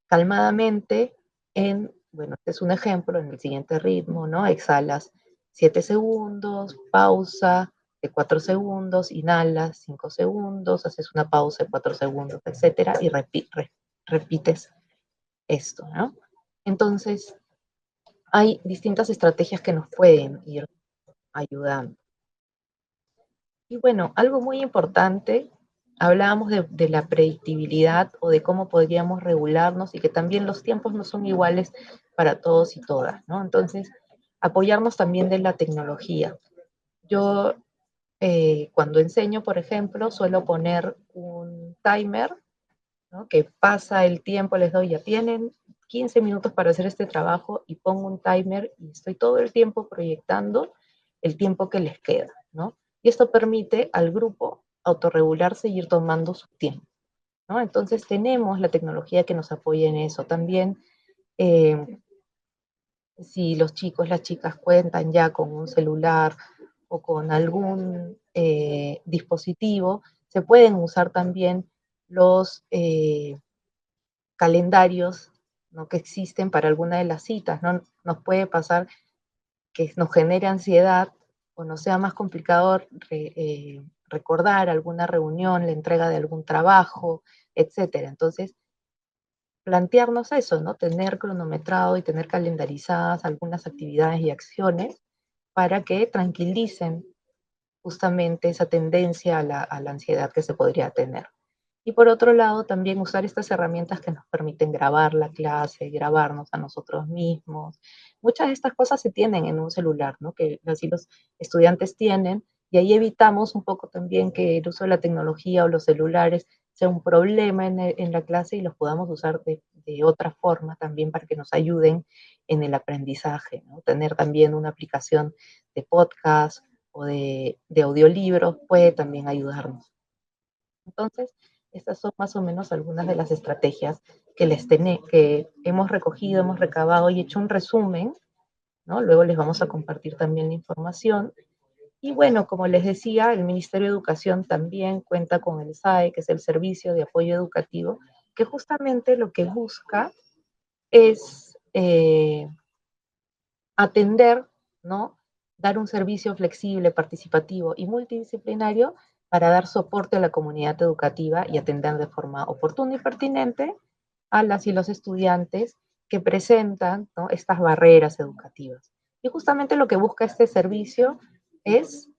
calmadamente bueno, este es un ejemplo, en el siguiente ritmo, ¿no? Exhalas 7 segundos, pausa de 4 segundos, inhalas 5 segundos, haces una pausa de 4 segundos, etcétera, y repites esto, ¿no? Entonces, hay distintas estrategias que nos pueden ir ayudando. Y bueno, algo muy importante, hablábamos de la predictibilidad o de cómo podríamos regularnos y que también los tiempos no son iguales para todos y todas, ¿no? Entonces, apoyarnos también de la tecnología. Yo cuando enseño, por ejemplo, suelo poner un timer, ¿no? Que pasa el tiempo, les doy, ya tienen 15 minutos para hacer este trabajo y pongo un timer y estoy todo el tiempo proyectando el tiempo que les queda, ¿no? Y esto permite al grupo autorregularse y ir tomando su tiempo, ¿no? Entonces tenemos la tecnología que nos apoya en eso. También, si los chicos, las chicas cuentan ya con un celular o con algún dispositivo, se pueden usar también los calendarios, ¿no? Que existen para alguna de las citas, ¿no? Nos puede pasar que nos genere ansiedad o nos sea más complicado recordar alguna reunión, la entrega de algún trabajo, etcétera. Entonces, plantearnos eso, ¿no? Tener cronometrado y tener calendarizadas algunas actividades y acciones para que tranquilicen justamente esa tendencia a la ansiedad que se podría tener. Y por otro lado, también usar estas herramientas que nos permiten grabar la clase, grabarnos a nosotros mismos. Muchas de estas cosas se tienen en un celular, ¿no? Que así los estudiantes tienen, y ahí evitamos un poco también que el uso de la tecnología o los celulares sea un problema en la clase y los podamos usar de otra forma también para que nos ayuden en el aprendizaje, ¿no? Tener también una aplicación de podcast o de audiolibros puede también ayudarnos. Entonces, estas son más o menos algunas de las estrategias que hemos recogido, hemos recabado y hecho un resumen, ¿no? Luego les vamos a compartir también la información. Y bueno, como les decía, el Ministerio de Educación también cuenta con el SAE, que es el Servicio de Apoyo Educativo, que justamente lo que busca es atender, ¿no? Dar un servicio flexible, participativo y multidisciplinario para dar soporte a la comunidad educativa y atender de forma oportuna y pertinente a las y los estudiantes que presentan, ¿no? Estas barreras educativas. Y justamente lo que busca este servicio es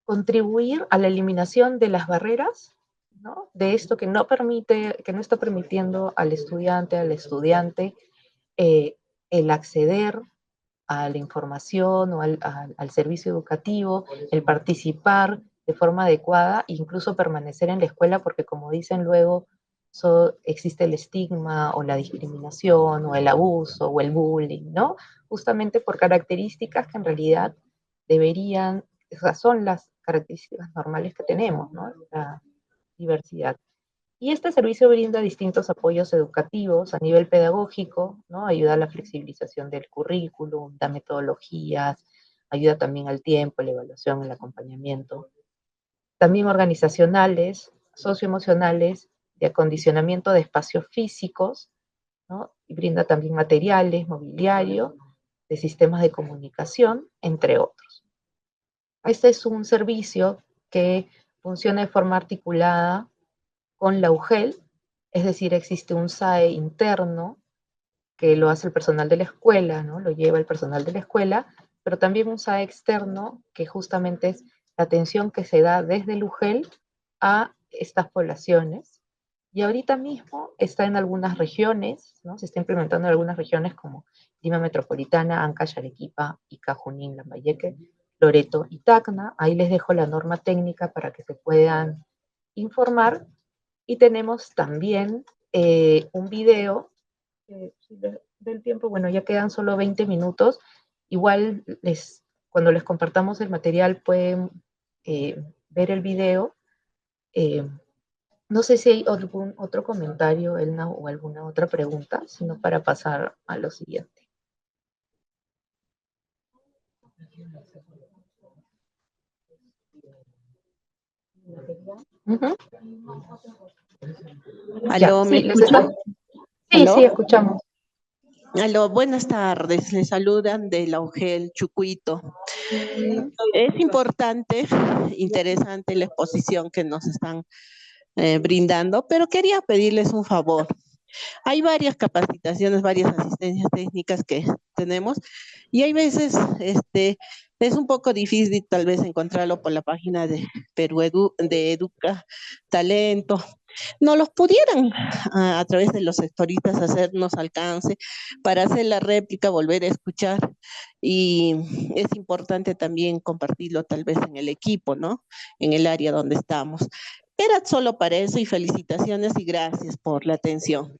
contribuir a la eliminación de las barreras, ¿no? De esto que no permite, que no está permitiendo al estudiante, el acceder a la información o al servicio educativo, el participar de forma adecuada e incluso permanecer en la escuela, porque como dicen luego, existe el estigma o la discriminación o el abuso o el bullying, ¿no? Justamente por características que en realidad deberían, o sea, son las características normales que tenemos, ¿no? La diversidad. Y este servicio brinda distintos apoyos educativos a nivel pedagógico, ¿no? Ayuda a la flexibilización del currículum, da metodologías, ayuda también al tiempo, la evaluación, el acompañamiento. También organizacionales, socioemocionales, de acondicionamiento de espacios físicos, ¿no? Y brinda también materiales, mobiliario, de sistemas de comunicación, entre otros. Este es un servicio que funciona de forma articulada con la UGEL, es decir, existe un SAE interno que lo hace el personal de la escuela, ¿no? Lo lleva el personal de la escuela, pero también un SAE externo que justamente es la atención que se da desde el UGEL a estas poblaciones. Y ahorita mismo está en algunas regiones, ¿no? Se está implementando en algunas regiones como Lima Metropolitana, Ancash, Arequipa, Ica, Junín, Lambayeque, Loreto y Tacna. Ahí les dejo la norma técnica para que se puedan informar. Y tenemos también un video, del tiempo, bueno, ya quedan solo 20 minutos. Igual cuando les compartamos el material pueden ver el video. No sé si hay algún otro comentario, Elna, o alguna otra pregunta, sino para pasar a lo siguiente. Uh-huh. Aló, Ya, ¿me sí, escuchan? Sí, ¿Aló? sí, escuchamos. Aló, buenas tardes. Les saludan de la UGEL Chucuito. Es importante, interesante la exposición que nos están brindando, pero quería pedirles un favor. Hay varias capacitaciones, varias asistencias técnicas que tenemos y hay veces es un poco difícil tal vez encontrarlo por la página de de Educa Talento. No los pudieran a través de los sectoristas hacernos alcance para hacer la réplica, volver a escuchar y es importante también compartirlo tal vez en el equipo, ¿no? En el área donde estamos. Era solo para eso y felicitaciones y gracias por la atención.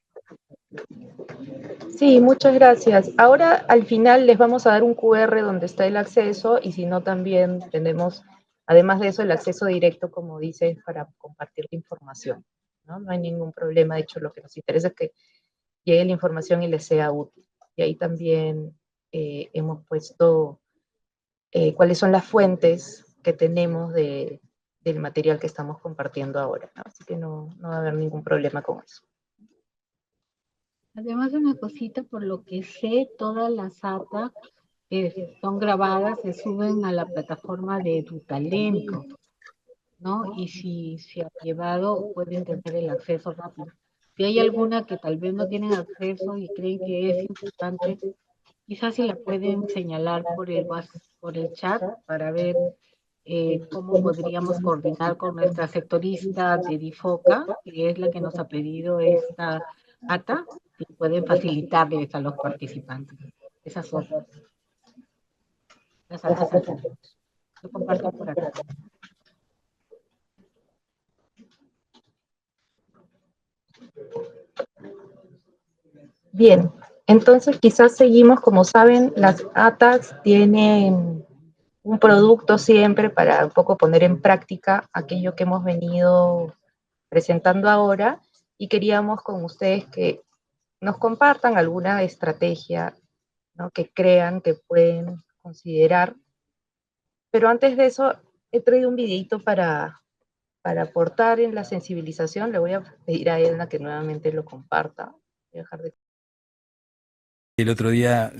Sí, muchas gracias. Ahora al final les vamos a dar un QR donde está el acceso y si no también tenemos, además de eso, el acceso directo, como dices, para compartir la información, ¿no? No hay ningún problema. De hecho, lo que nos interesa es que llegue la información y les sea útil. Y ahí también hemos puesto cuáles son las fuentes que tenemos del material que estamos compartiendo ahora, ¿no? Así que no va a haber ningún problema con eso. Además, una cosita, por lo que sé, todas las ATA que son grabadas se suben a la plataforma de EduTalento, ¿no? Y si se ha llevado, pueden tener el acceso rápido. Si hay alguna que tal vez no tienen acceso y creen que es importante, quizás si la pueden señalar por el chat para ver cómo podríamos coordinar con nuestra sectorista de DIFOCA, que es la que nos ha pedido esta ATA, y pueden facilitarles a los participantes. Esas otras. Las ATAs anteriores. Lo comparto por acá. Bien, entonces quizás seguimos, como saben, las ATAs tienen un producto siempre para un poco poner en práctica aquello que hemos venido presentando ahora y queríamos con ustedes que nos compartan alguna estrategia, ¿no? Que crean que pueden considerar. Pero antes de eso, he traído un videito para aportar en la sensibilización. Le voy a pedir a Edna que nuevamente lo comparta. Voy a dejar de... El otro día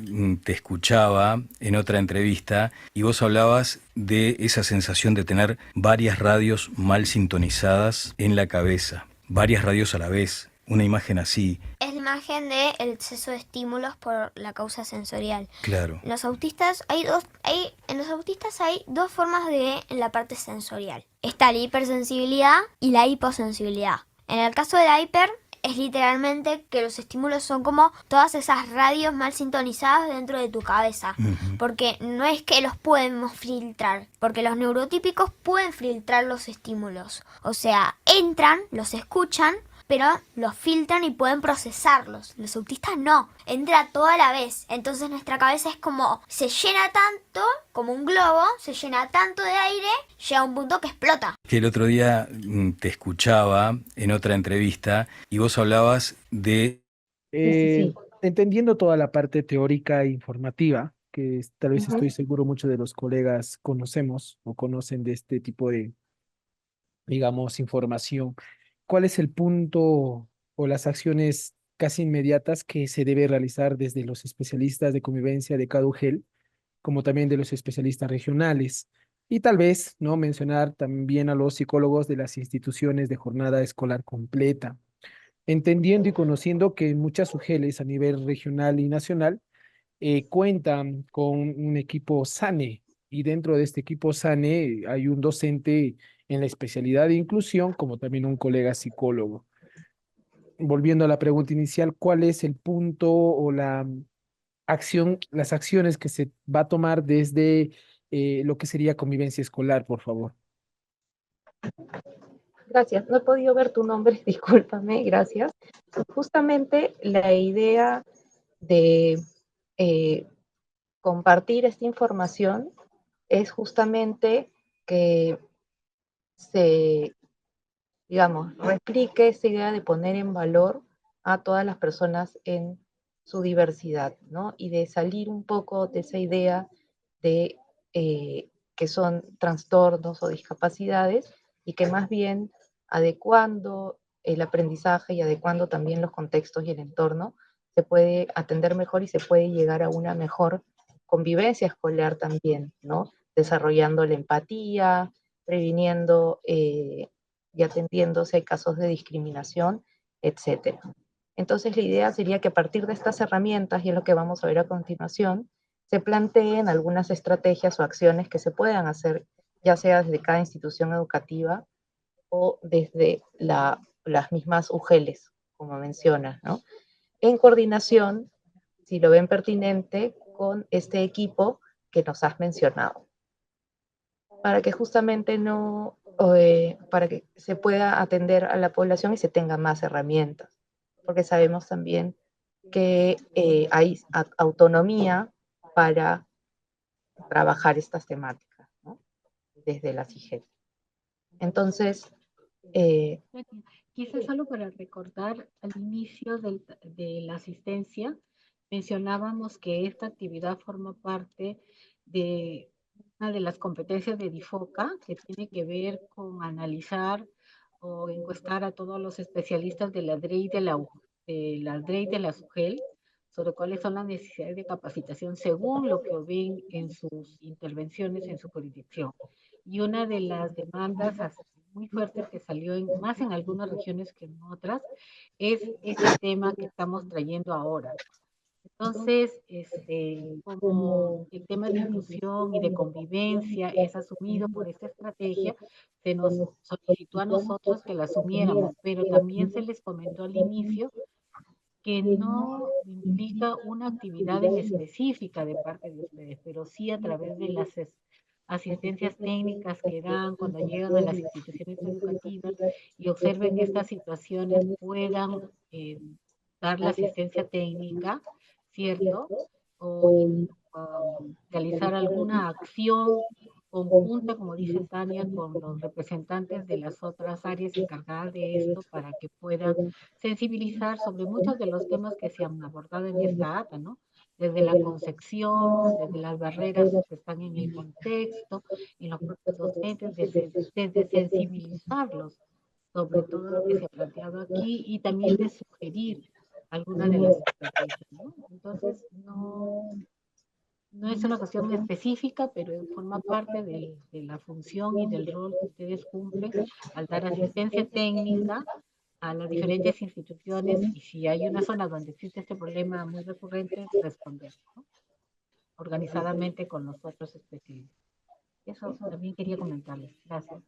te escuchaba en otra entrevista y vos hablabas de esa sensación de tener varias radios mal sintonizadas en la cabeza, varias radios a la vez. una imagen así. Es la imagen de el exceso de estímulos por la causa sensorial. Claro. En los autistas en los autistas hay dos formas en la parte sensorial. Está la hipersensibilidad y la hiposensibilidad. En el caso de la hiper, es literalmente que los estímulos son como todas esas radios mal sintonizadas dentro de tu cabeza. Porque no es que los podemos filtrar, porque los neurotípicos pueden filtrar los estímulos. O sea, entran, los escuchan, pero los filtran y pueden procesarlos. Los autistas no, entra toda a la vez. Entonces nuestra cabeza es como, se llena tanto, como un globo, se llena tanto de aire, llega a un punto que explota. Que el otro día te escuchaba en otra entrevista y vos hablabas de... Sí. Entendiendo toda la parte teórica e informativa, que tal vez estoy seguro muchos de los colegas conocemos o conocen de este tipo de, digamos, información. ¿Cuál es el punto o las acciones casi inmediatas que se debe realizar desde los especialistas de convivencia de cada UGEL, como también de los especialistas regionales? Y tal vez, ¿no?, mencionar también a los psicólogos de las instituciones de jornada escolar completa, entendiendo y conociendo que muchas UGELes a nivel regional y nacional cuentan con un equipo SANE, y dentro de este equipo SANE hay un docente en la especialidad de inclusión, como también un colega psicólogo. Volviendo a la pregunta inicial, ¿cuál es el punto o la acción, las acciones que se va a tomar desde lo que sería convivencia escolar, por favor? Gracias, no he podido ver tu nombre, discúlpame, gracias. Justamente la idea de compartir esta información es justamente que se, digamos, replique esa idea de poner en valor a todas las personas en su diversidad, ¿no? Y de salir un poco de esa idea de que son trastornos o discapacidades, y que más bien adecuando el aprendizaje y adecuando también los contextos y el entorno, se puede atender mejor y se puede llegar a una mejor convivencia escolar también, ¿no? Desarrollando la empatía, previniendo y atendiendo si hay casos de discriminación, etcétera. Entonces la idea sería que a partir de estas herramientas, y es lo que vamos a ver a continuación, se planteen algunas estrategias o acciones que se puedan hacer, ya sea desde cada institución educativa o desde las mismas UGELes, como mencionas, ¿no? En coordinación, si lo ven pertinente, con este equipo que nos has mencionado, para que justamente no, para que se pueda atender a la población y se tenga más herramientas, porque sabemos también que hay autonomía para trabajar estas temáticas, ¿no? Desde la CIGEL. Entonces, quizás solo para recordar, al inicio de la asistencia, mencionábamos que esta actividad forma parte de una de las competencias de DIFOCA, que tiene que ver con analizar o encuestar a todos los especialistas de la DRE y de la SUGEL sobre cuáles son las necesidades de capacitación según lo que ven en sus intervenciones en su jurisdicción. Y una de las demandas muy fuertes que salió más en algunas regiones que en otras es este tema que estamos trayendo ahora. Entonces, como el tema de inclusión y de convivencia es asumido por esta estrategia, se nos solicitó a nosotros que la asumiéramos, pero también se les comentó al inicio que no implica una actividad en específica de parte de ustedes, pero sí a través de las asistencias técnicas que dan cuando llegan a las instituciones educativas y observen estas situaciones, puedan dar la asistencia técnica, ¿cierto? O realizar alguna acción conjunta, como dice Tania, con los representantes de las otras áreas encargadas de esto para que puedan sensibilizar sobre muchos de los temas que se han abordado en esta ATA, ¿no? Desde la concepción, desde las barreras que están en el contexto, en los propios docentes, desde sensibilizarlos sobre todo lo que se ha planteado aquí y también de sugerir algunas de las estrategias, ¿no? Entonces, no es una cuestión específica, pero forma parte de la función y del rol que ustedes cumplen al dar asistencia técnica a las diferentes instituciones y si hay una zona donde existe este problema muy recurrente, responder, ¿no? Organizadamente con los otros especialistas. Eso también quería comentarles. Gracias.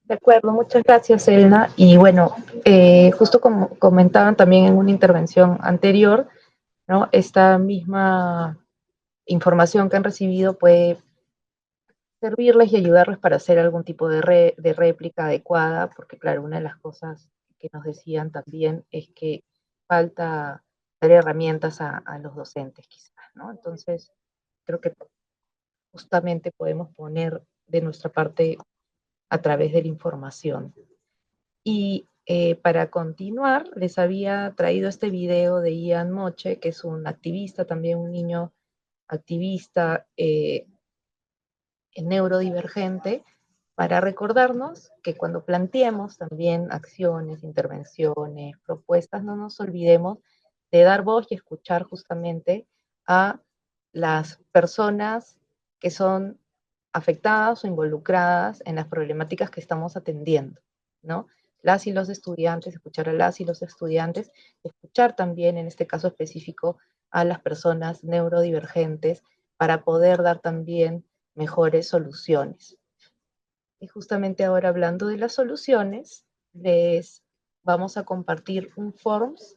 De acuerdo, muchas gracias, Elna. Y bueno, justo como comentaban también en una intervención anterior, ¿no? Esta misma información que han recibido puede servirles y ayudarles para hacer algún tipo de réplica adecuada, porque claro, una de las cosas que nos decían también es que falta dar herramientas a los docentes quizás, ¿no? Entonces, creo que justamente podemos poner de nuestra parte a través de la información. Y para continuar, les había traído este video de Ian Moche, que es un activista, también un niño activista neurodivergente, para recordarnos que cuando planteemos también acciones, intervenciones, propuestas, no nos olvidemos de dar voz y escuchar justamente a las personas que son afectadas o involucradas en las problemáticas que estamos atendiendo, ¿no? Las y los estudiantes, escuchar a las y los estudiantes, escuchar también en este caso específico a las personas neurodivergentes para poder dar también mejores soluciones. Y justamente ahora hablando de las soluciones, les vamos a compartir un forms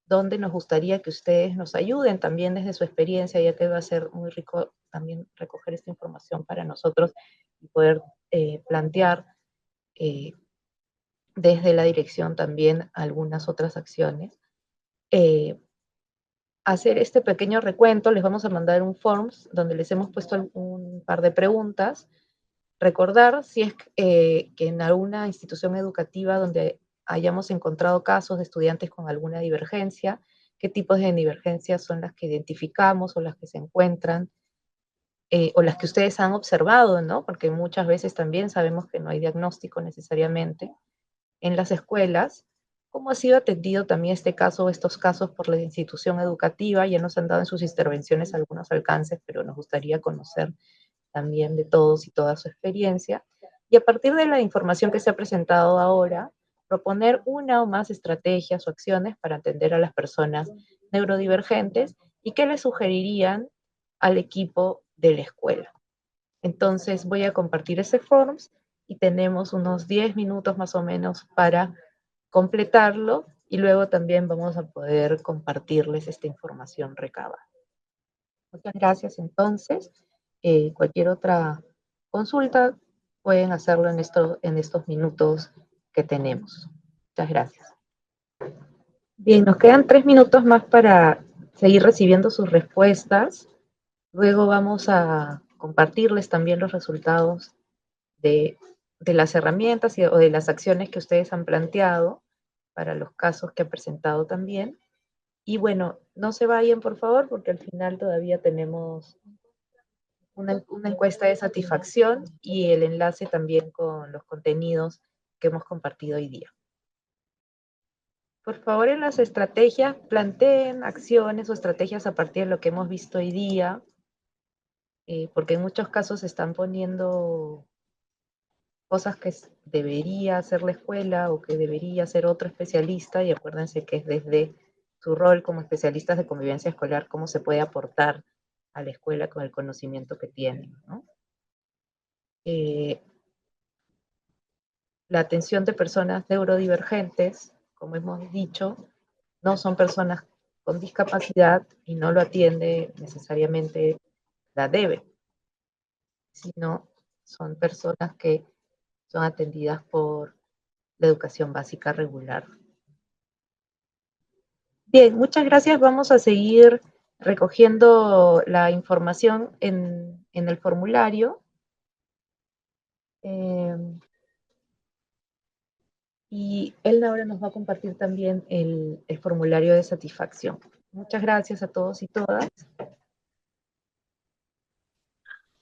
donde nos gustaría que ustedes nos ayuden también desde su experiencia, ya que va a ser muy rico también recoger esta información para nosotros y poder plantear desde la dirección también algunas otras acciones. Hacer este pequeño recuento, les vamos a mandar un forms donde les hemos puesto un par de preguntas. Recordar si es que en alguna institución educativa donde hayamos encontrado casos de estudiantes con alguna divergencia, qué tipos de divergencias son las que identificamos o las que se encuentran, o las que ustedes han observado, ¿no? Porque muchas veces también sabemos que no hay diagnóstico necesariamente en las escuelas. ¿Cómo ha sido atendido también este caso o estos casos por la institución educativa? Ya nos han dado en sus intervenciones algunos alcances, pero nos gustaría conocer también de todos y toda su experiencia. Y a partir de la información que se ha presentado ahora, proponer una o más estrategias o acciones para atender a las personas neurodivergentes y qué le sugerirían al equipo de la escuela. Entonces voy a compartir ese forms y tenemos unos 10 minutos más o menos para completarlo y luego también vamos a poder compartirles esta información recabada. Muchas gracias entonces. Cualquier otra consulta pueden hacerlo en estos minutos que tenemos. Muchas gracias. Bien, nos quedan 3 minutos más para seguir recibiendo sus respuestas. Luego vamos a compartirles también los resultados de las herramientas o de las acciones que ustedes han planteado para los casos que han presentado también. Y bueno, no se vayan por favor porque al final todavía tenemos una encuesta de satisfacción y el enlace también con los contenidos que hemos compartido hoy día. Por favor, en las estrategias, planteen acciones o estrategias a partir de lo que hemos visto hoy día, porque en muchos casos se están poniendo cosas que debería hacer la escuela o que debería hacer otro especialista, y acuérdense que es desde su rol como especialistas de convivencia escolar cómo se puede aportar a la escuela con el conocimiento que tienen, ¿no? La atención de personas neurodivergentes, como hemos dicho, no son personas con discapacidad y no lo atiende necesariamente la DEVE, sino son personas que son atendidas por la educación básica regular. Bien, muchas gracias. Vamos a seguir recogiendo la información en el formulario. Y él ahora nos va a compartir también el formulario de satisfacción. Muchas gracias a todos y todas.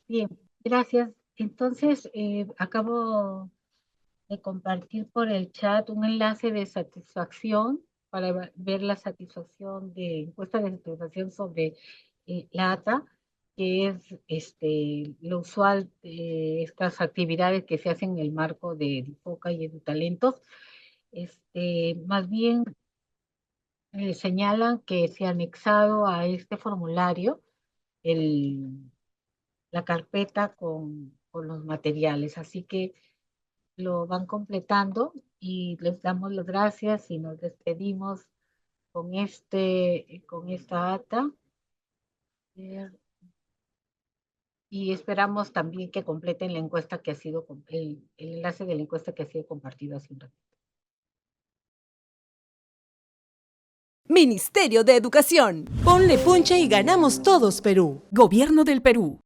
Bien, gracias. Entonces, acabo de compartir por el chat un enlace de satisfacción para ver la satisfacción de encuesta de satisfacción sobre la ATA, que es lo usual de estas actividades que se hacen en el marco de DIFOCA y EduTalentos. Más bien señalan que se ha anexado a este formulario la carpeta con los materiales, así que lo van completando y les damos las gracias y nos despedimos con esta acta. Y esperamos también que completen la encuesta que ha sido, el enlace de la encuesta que ha sido compartido hace un rato. Ministerio de Educación. Ponle punche y ganamos todos Perú. Gobierno del Perú.